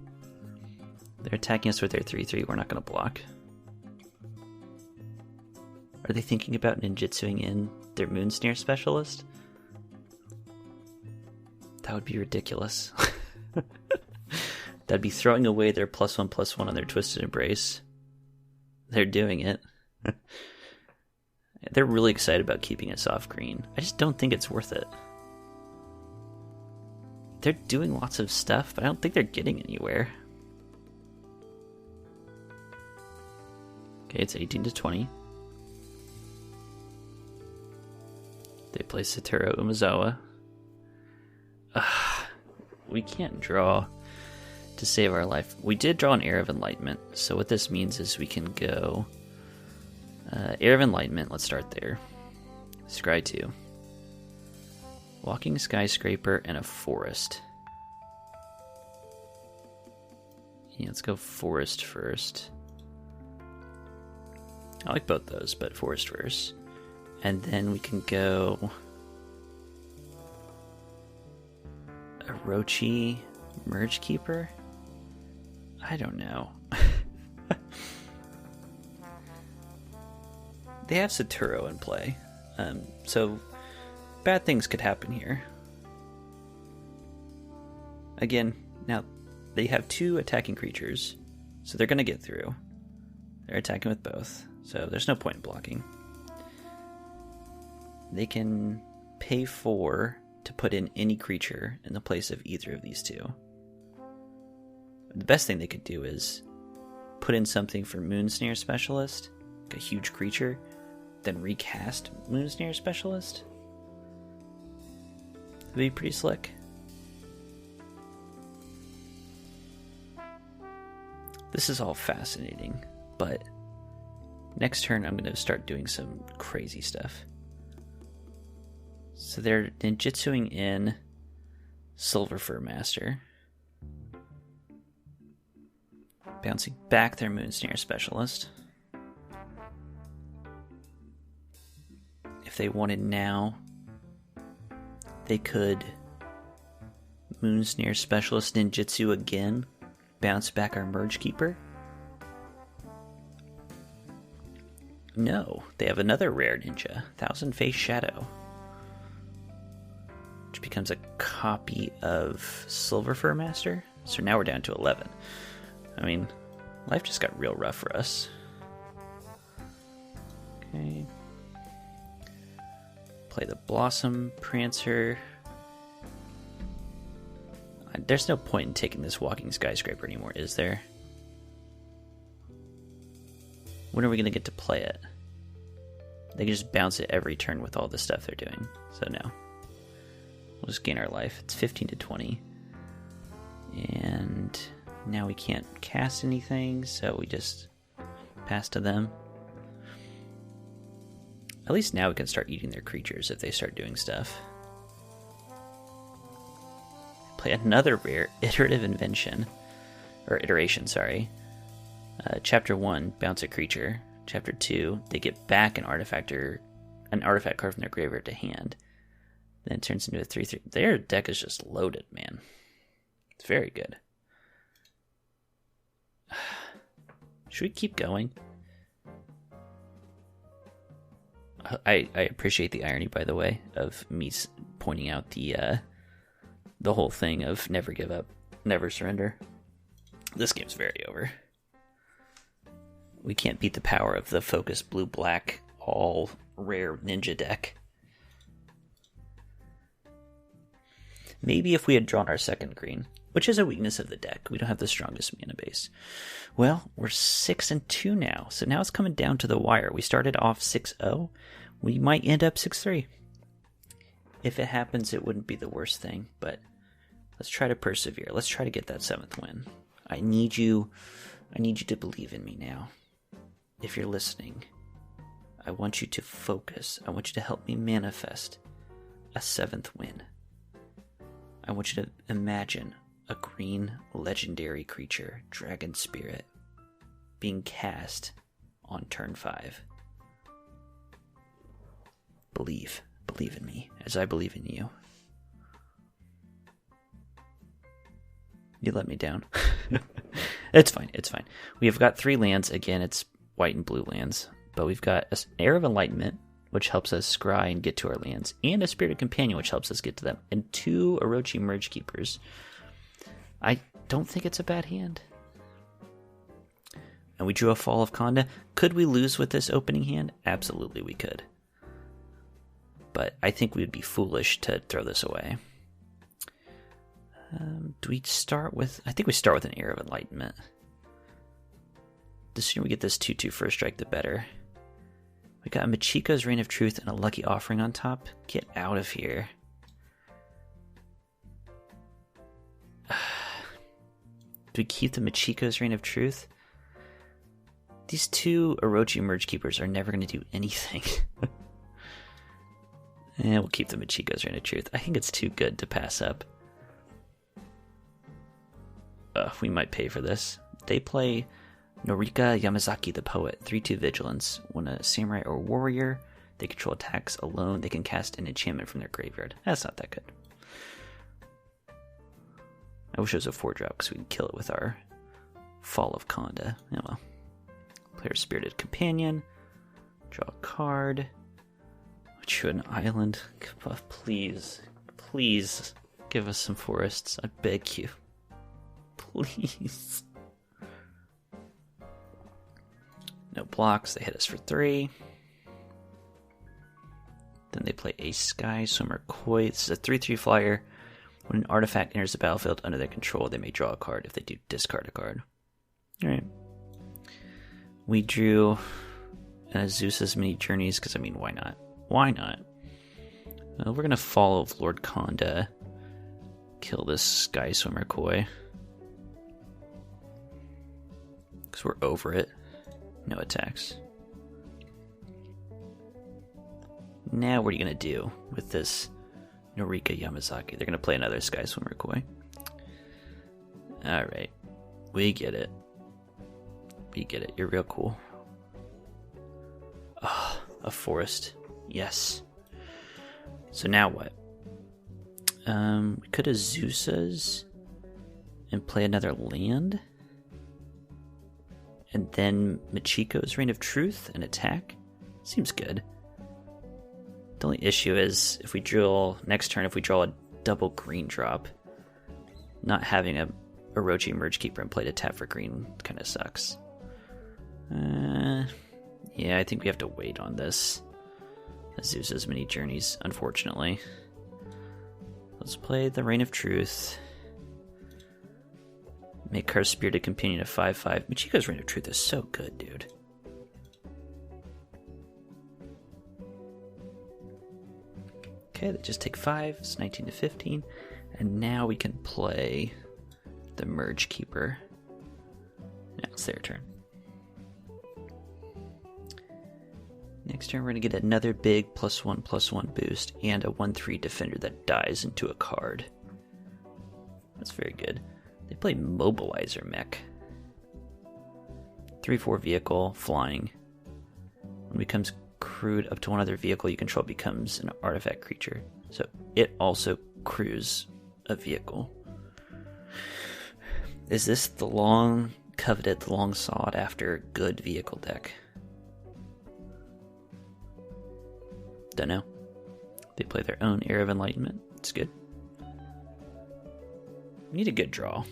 They're attacking us with their 3/3. We're not going to block. Are they thinking about ninjutsuing in their Moon Snare Specialist? That would be ridiculous. That'd be throwing away their +1/+1 on their Twisted Embrace. They're doing it. They're really excited about keeping it soft green. I just don't think it's worth it. They're doing lots of stuff, but I don't think they're getting anywhere. Okay, it's 18 to 20. They play Satoru Umezawa. We can't draw to save our life. We did draw an Air of Enlightenment, so what this means is we can go Air of Enlightenment, let's start there. Scry 2. Walking Skyscraper and a Forest. Yeah, let's go Forest first. I like both those, but Forest first. And then we can go Orochi Merge Keeper? I don't know. They have Satoru in play, so bad things could happen here. Again, now they have 2 attacking creatures, so they're going to get through. They're attacking with both, so there's no point in blocking. They can pay 4 to put in any creature in the place of either of these 2. The best thing they could do is put in something for Moon Snare Specialist, like a huge creature, then recast Moon Snare Specialist. That'd be pretty slick. This is all fascinating, but next turn I'm going to start doing some crazy stuff. So they're ninjutsuing in Silver Fur Master. Bouncing back their Moonsnare Specialist. If they wanted now, they could Moonsnare Specialist ninjutsu again, bounce back our Merge Keeper. No, they have another rare ninja, Thousand Face Shadow, which becomes a copy of Silver Fur Master. So now we're down to 11. I mean, life just got real rough for us. Okay. Play the Blossom Prancer. There's no point in taking this Walking Skyscraper anymore, is there? When are we going to get to play it? They can just bounce it every turn with all the stuff they're doing. So no. We'll just gain our life. It's 15 to 20. And now we can't cast anything, so we just pass to them. At least now we can start eating their creatures if they start doing stuff. Play another rare Iterative Invention. Or Iteration, sorry. Chapter 1, bounce a creature. Chapter 2, they get back an artifact card from their graveyard to hand. Then it turns into a 3/3. Their deck is just loaded, man. It's very good. Should we keep going? I appreciate the irony, by the way, of me pointing out the whole thing of never give up, never surrender. This game's very over. We can't beat the power of the focus blue-black all rare ninja deck. Maybe if we had drawn our second green, which is a weakness of the deck. We don't have the strongest mana base. Well, we're 6-2 now, so now it's coming down to the wire. We started off 6-0. We might end up 6-3. If it happens, it wouldn't be the worst thing, but let's try to persevere. Let's try to get that 7th win. I need you to believe in me now. If you're listening, I want you to focus. I want you to help me manifest a 7th win. I want you to imagine a green legendary creature, Dragon Spirit, being cast on turn 5. Believe in me as I believe in you. You let me down. It's fine. We have got 3 lands. Again, it's white and blue lands. But we've got an Air of Enlightenment, which helps us scry and get to our lands, and a Spirited Companion, which helps us get to them, and 2 Orochi Merge Keepers. I don't think it's a bad hand. And we drew a Fall of Khanda. Could we lose with this opening hand? Absolutely we could. But I think we would be foolish to throw this away. Do we start with... I think we start with an Air of Enlightenment. The sooner we get this 2/2 first strike, the better. We got a Machiko's Reign of Truth and a Lucky Offering on top. Get out of here. Do we keep the Machiko's Reign of Truth? These 2 Orochi Merge Keepers are never going to do anything. We'll keep the Machiko's Reign of Truth. I think it's too good to pass up. We might pay for this. They play Norika Yamazaki the Poet, 3/2 Vigilance. When a samurai or warrior, they control attacks alone, they can cast an enchantment from their graveyard. That's not that good. I wish it was a 4-drop because we can kill it with our Fall of Khanda. Oh well. Player Spirited Companion. Draw a card. Put you an island. Please give us some forests. I beg you. Please. No blocks. They hit us for 3. Then they play a Sky Swimmer Koi. This is a 3/3 flyer. When an artifact enters the battlefield under their control, they may draw a card. If they do, discard a card. Alright. We drew Zeus's Many Journeys, because, I mean, why not? Why not? We're going to follow Lord Khanda. Kill this Sky Swimmer Koi. Because we're over it. No attacks. Now what are you going to do with this Norika Yamazaki? They're going to play another Sky Swimmer Koi. Alright. We get it. We get it. You're real cool. Oh, a forest. Yes. So now what? We could Azusa's and play another land. And then Michiko's Reign of Truth and attack. Seems good. The only issue is if we draw next turn, if we draw a double green drop, not having a Orochi Mergekeeper and play to tap for green kind of sucks. Yeah, I think we have to wait on this. Azusa's Mini Journeys, unfortunately. Let's play the Reign of Truth. Make her Spirited Companion a 5/5. Michiko's Reign of Truth is so good, dude. Okay, they just take 5. It's 19 to 15. And now we can play the Merge Keeper. Now it's their turn. Next turn, we're going to get another big +1/+1 boost and a 1/3 defender that dies into a card. That's very good. They play Mobilizer Mech. 3/4 vehicle, flying. When it becomes crewed up to one other vehicle you control, becomes an artifact creature. So it also crews a vehicle. Is this the long coveted, the long sought after good vehicle deck? Don't know. They play their own Era of Enlightenment. It's good. We need a good draw.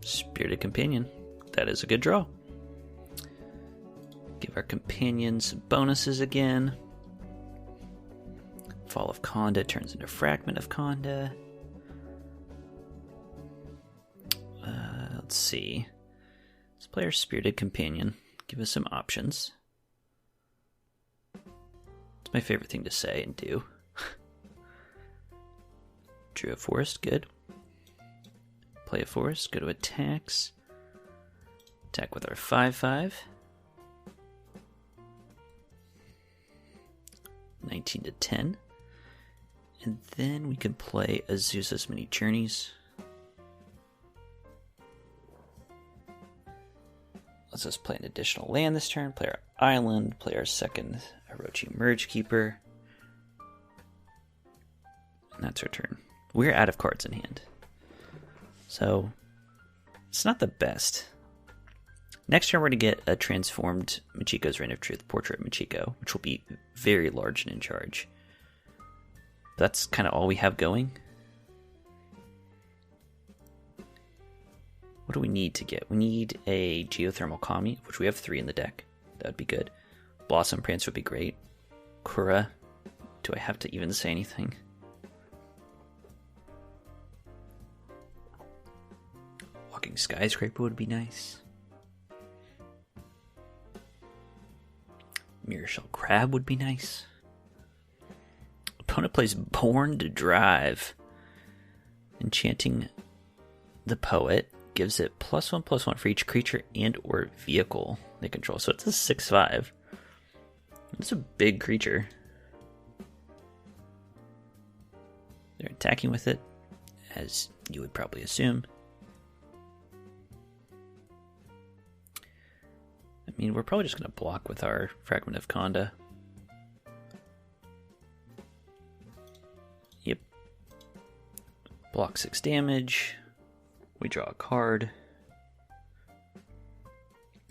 Spirited Companion. That is a good draw. Give our companions bonuses again. Fall of Khanda turns into Fragment of Khanda. Let's see. Let's play our Spirited Companion. Give us some options. It's my favorite thing to say and do. Drew a forest, good. Play a forest, go to attacks. Attack with our 5/5. 19 to 10. And then we can play Azusa's Mini Journeys. Let's just play an additional land this turn, play our island, play our second Orochi Merge Keeper. And that's our turn. We're out of cards in hand. So, it's not the best. Next turn we're going to get a transformed Michiko's Reign of Truth, Portrait of Michiko, which will be very large and in charge. That's kind of all we have going. What do we need to get? We need a Geothermal Kami, which we have 3 in the deck. That would be good. Blossom Prancer would be great. Kura. Do I have to even say anything? Walking Skyscraper would be nice. Mirror Shell Crab would be nice. Opponent plays Born to Drive. Enchanting the Poet gives it +1/+1 for each creature and or vehicle they control. So it's a 6/5. It's a big creature. They're attacking with it, as you would probably assume. I mean, we're probably just going to block with our Fragment of Khanda. Yep. Block 6 damage. We draw a card.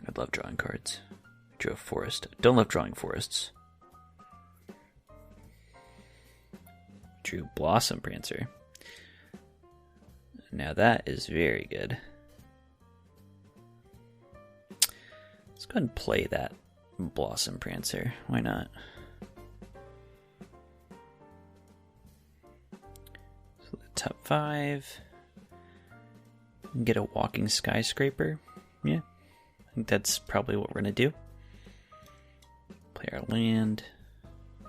I love drawing cards. Drew a forest. Don't love drawing forests. Drew Blossom Prancer. Now that is very good. Let's go ahead and play that Blossom Prancer. Why not? So the top 5. Get a Walking Skyscraper. Yeah, I think that's probably what we're going to do. Play our land.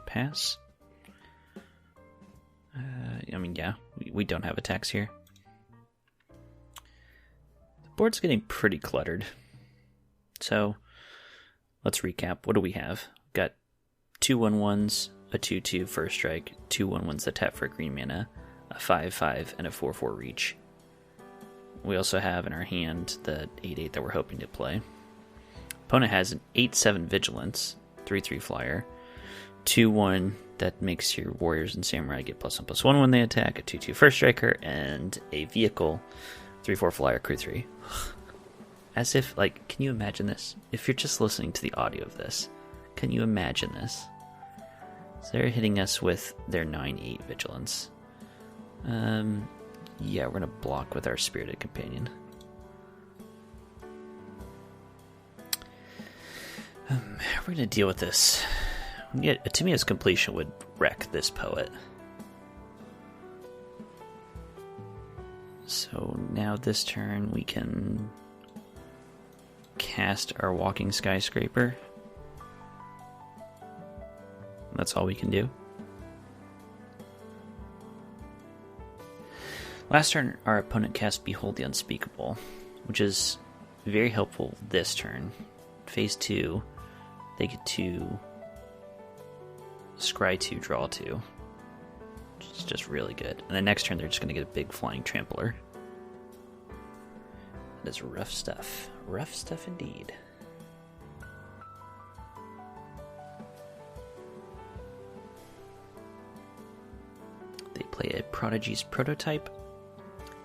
Pass. I mean, yeah, we don't have attacks here. The board's getting pretty cluttered. So, let's recap. What do we have? Got 2/1/1s, a 2/2 first strike, 2/1/1s that tap for green mana, a 5/5, and a 4/4 reach. We also have in our hand the 8/8 that we're hoping to play. Opponent has an 8/7 Vigilance, 3/3 flyer, 2/1 that makes your warriors and samurai get +1/+1 when they attack, a 2/2 first striker, and a vehicle, 3/4 flyer, crew 3. As if, like, can you imagine this? If you're just listening to the audio of this, can you imagine this? So they're hitting us with their 9/8 Vigilance. Yeah, we're gonna block with our Spirited Companion. How are we gonna deal with this? Yeah, Timia's Completion would wreck this poet. So now this turn we can cast our Walking Skyscraper. That's all we can do. Last turn, our opponent cast Behold the Unspeakable, which is very helpful this turn. Phase 2, they get to scry 2, draw 2. It's just really good. And the next turn, they're just going to get a big flying trampler. That is rough stuff. Rough stuff indeed. They play a Prodigy's Prototype,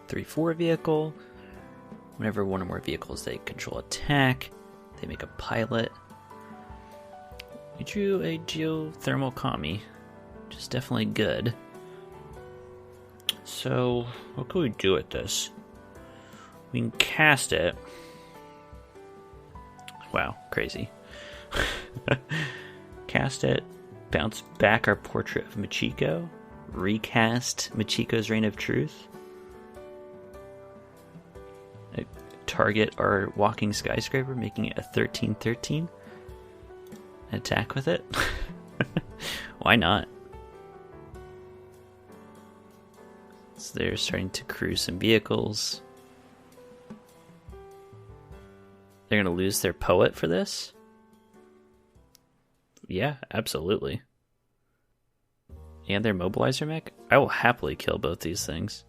3/4 vehicle. Whenever one or more vehicles they control attack, they make a pilot. We drew a Geothermal Kami, which is definitely good. So, what can we do with this? We can cast it. Wow, crazy. Cast it, bounce back our Portrait of Machiko, recast Machiko's Reign of Truth, target our Walking Skyscraper, making it a 13/13. Attack with it? Why not? So they're starting to crew some vehicles. They're going to lose their poet for this? Yeah, absolutely. And their mobilizer mech? I will happily kill both these things.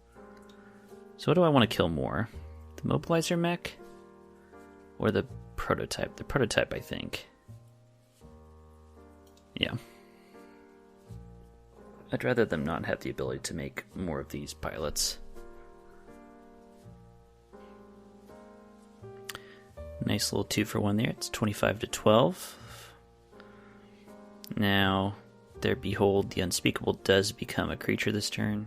So what do I want to kill more? The mobilizer mech? Or the prototype? The prototype, I think. Yeah. I'd rather them not have the ability to make more of these pilots. Nice little 2-for-1 there. It's 25-12. Now, their Behold the Unspeakable does become a creature this turn.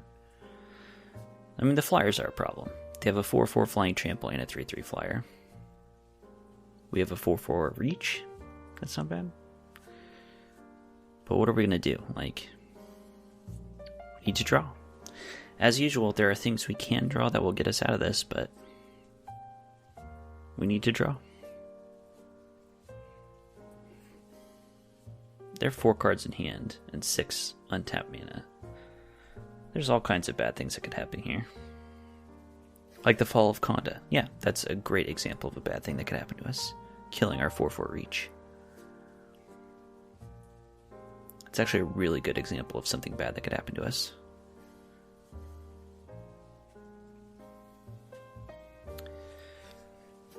I mean, the flyers are a problem. They have a 4/4 flying trample and a 3/3 flyer. We have a 4/4 reach. That's not bad. But what are we going to do? Like, we need to draw. As usual, there are things we can draw that will get us out of this, but we need to draw. There are 4 cards in hand and 6 untapped mana. There's all kinds of bad things that could happen here. Like the Fall of Konda. Yeah, that's a great example of a bad thing that could happen to us. Killing our 4/4 reach. It's actually a really good example of something bad that could happen to us.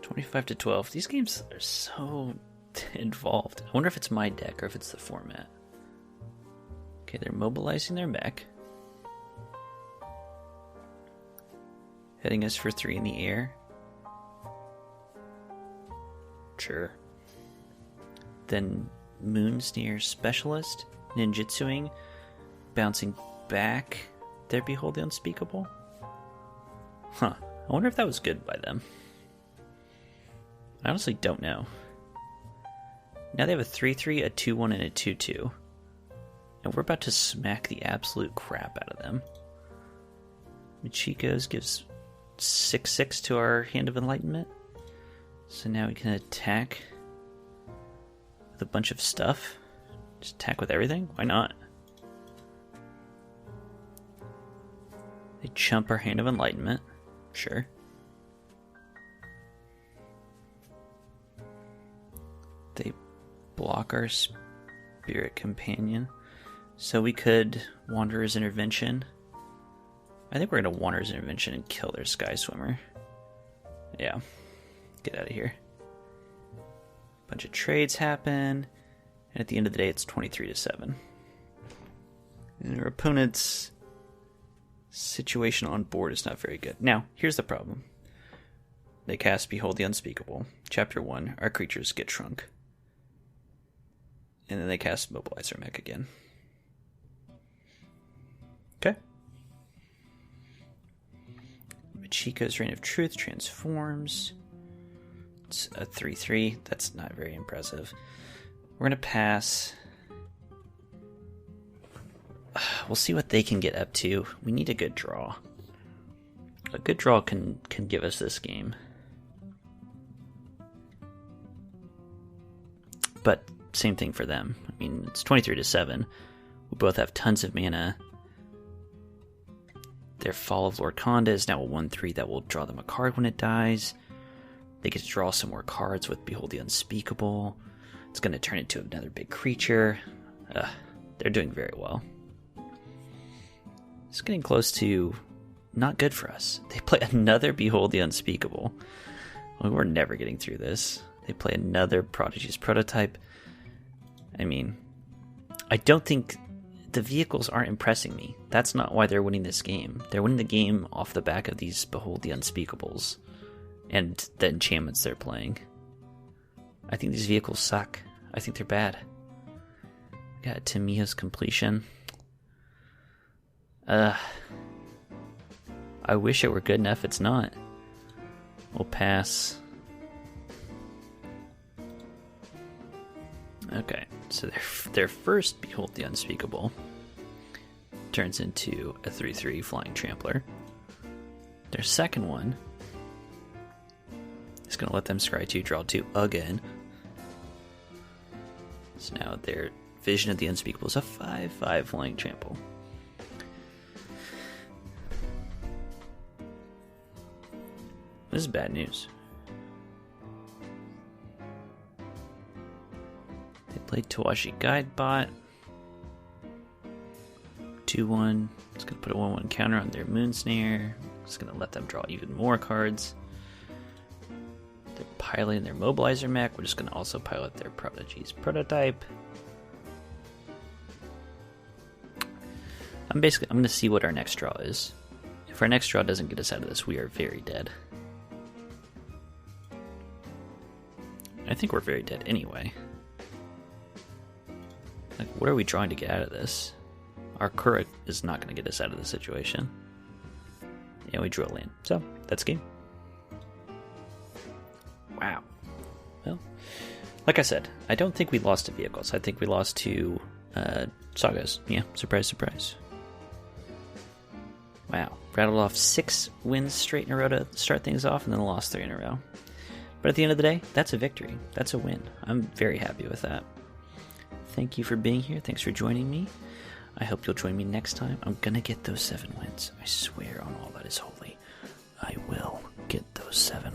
$25-12. These games are so involved. I wonder if it's my deck or if it's the format. Okay, they're mobilizing their mech. Heading us for 3 in the air. Sure. Then Moonsneer Specialist, ninjutsuing, bouncing back their Behold the Unspeakable. Huh. I wonder if that was good by them. I honestly don't know. Now they have a 3/3, a 2/1, and a 2/2. And we're about to smack the absolute crap out of them. Machiko's gives 6/6 to our Hand of Enlightenment. So now we can attack with a bunch of stuff. Just attack with everything? Why not? They chump our Hand of Enlightenment. Sure. They block our Spirit Companion. So we could Wanderer's Intervention. I think we're going to Wanderer's Intervention and kill their Sky Swimmer. Yeah. Get out of here. Bunch of trades happen. And at the end of the day, it's 23-7. And our opponent's situation on board is not very good. Now, here's the problem. They cast Behold the Unspeakable. Chapter 1, our creatures get shrunk. And then they cast Mobilizer Mech again. Okay. Machiko's Reign of Truth transforms. It's a 3/3. That's not very impressive. We're going to pass. We'll see what they can get up to. We need a good draw. A good draw can give us this game. But same thing for them. I mean, it's 23-7. We both have tons of mana. Their Fall of Lord Konda is now a 1/3 that will draw them a card when it dies. They get to draw some more cards with Behold the Unspeakable. It's going to turn into another big creature. They're doing very well. It's getting close to not good for us. They play another Behold the Unspeakable. Well, we're never getting through this. They play another Prodigy's Prototype. I mean, I don't think the vehicles aren't impressing me. That's not why they're winning this game. They're winning the game off the back of these Behold the Unspeakables and the enchantments they're playing. I think these vehicles suck. I think they're bad. We got Tamiya's Completion. I wish it were good enough. It's not. We'll pass. Okay, so their first Behold the Unspeakable turns into a 3/3 Flying Trampler. Their second one is going to let them scry 2, draw 2 again. So now their Vision of the Unspeakable is a 5/5 Flying Trample. This is bad news. They played Tawashi Guidebot. 2/1. It's going to put a 1/1 counter on their Moonsnare. It's going to let them draw even more cards. They're piloting their Mobilizer Mech. We're just going to also pilot their Prodigy's Prototype. I'm going to see what our next draw is. If our next draw doesn't get us out of this, we are very dead. I think we're very dead anyway. Like, what are we trying to get out of this? Our Kura is not going to get us out of the situation. Yeah, we drew a land. So, that's game. Wow. Well, like I said, I don't think we lost to vehicles. I think we lost to sagas. Yeah, surprise, surprise. Wow. Rattled off 6 wins straight in a row to start things off, and then lost 3 in a row. But at the end of the day, that's a victory. That's a win. I'm very happy with that. Thank you for being here. Thanks for joining me. I hope you'll join me next time. I'm going to get those 7 wins. I swear on all that is holy. I will get those 7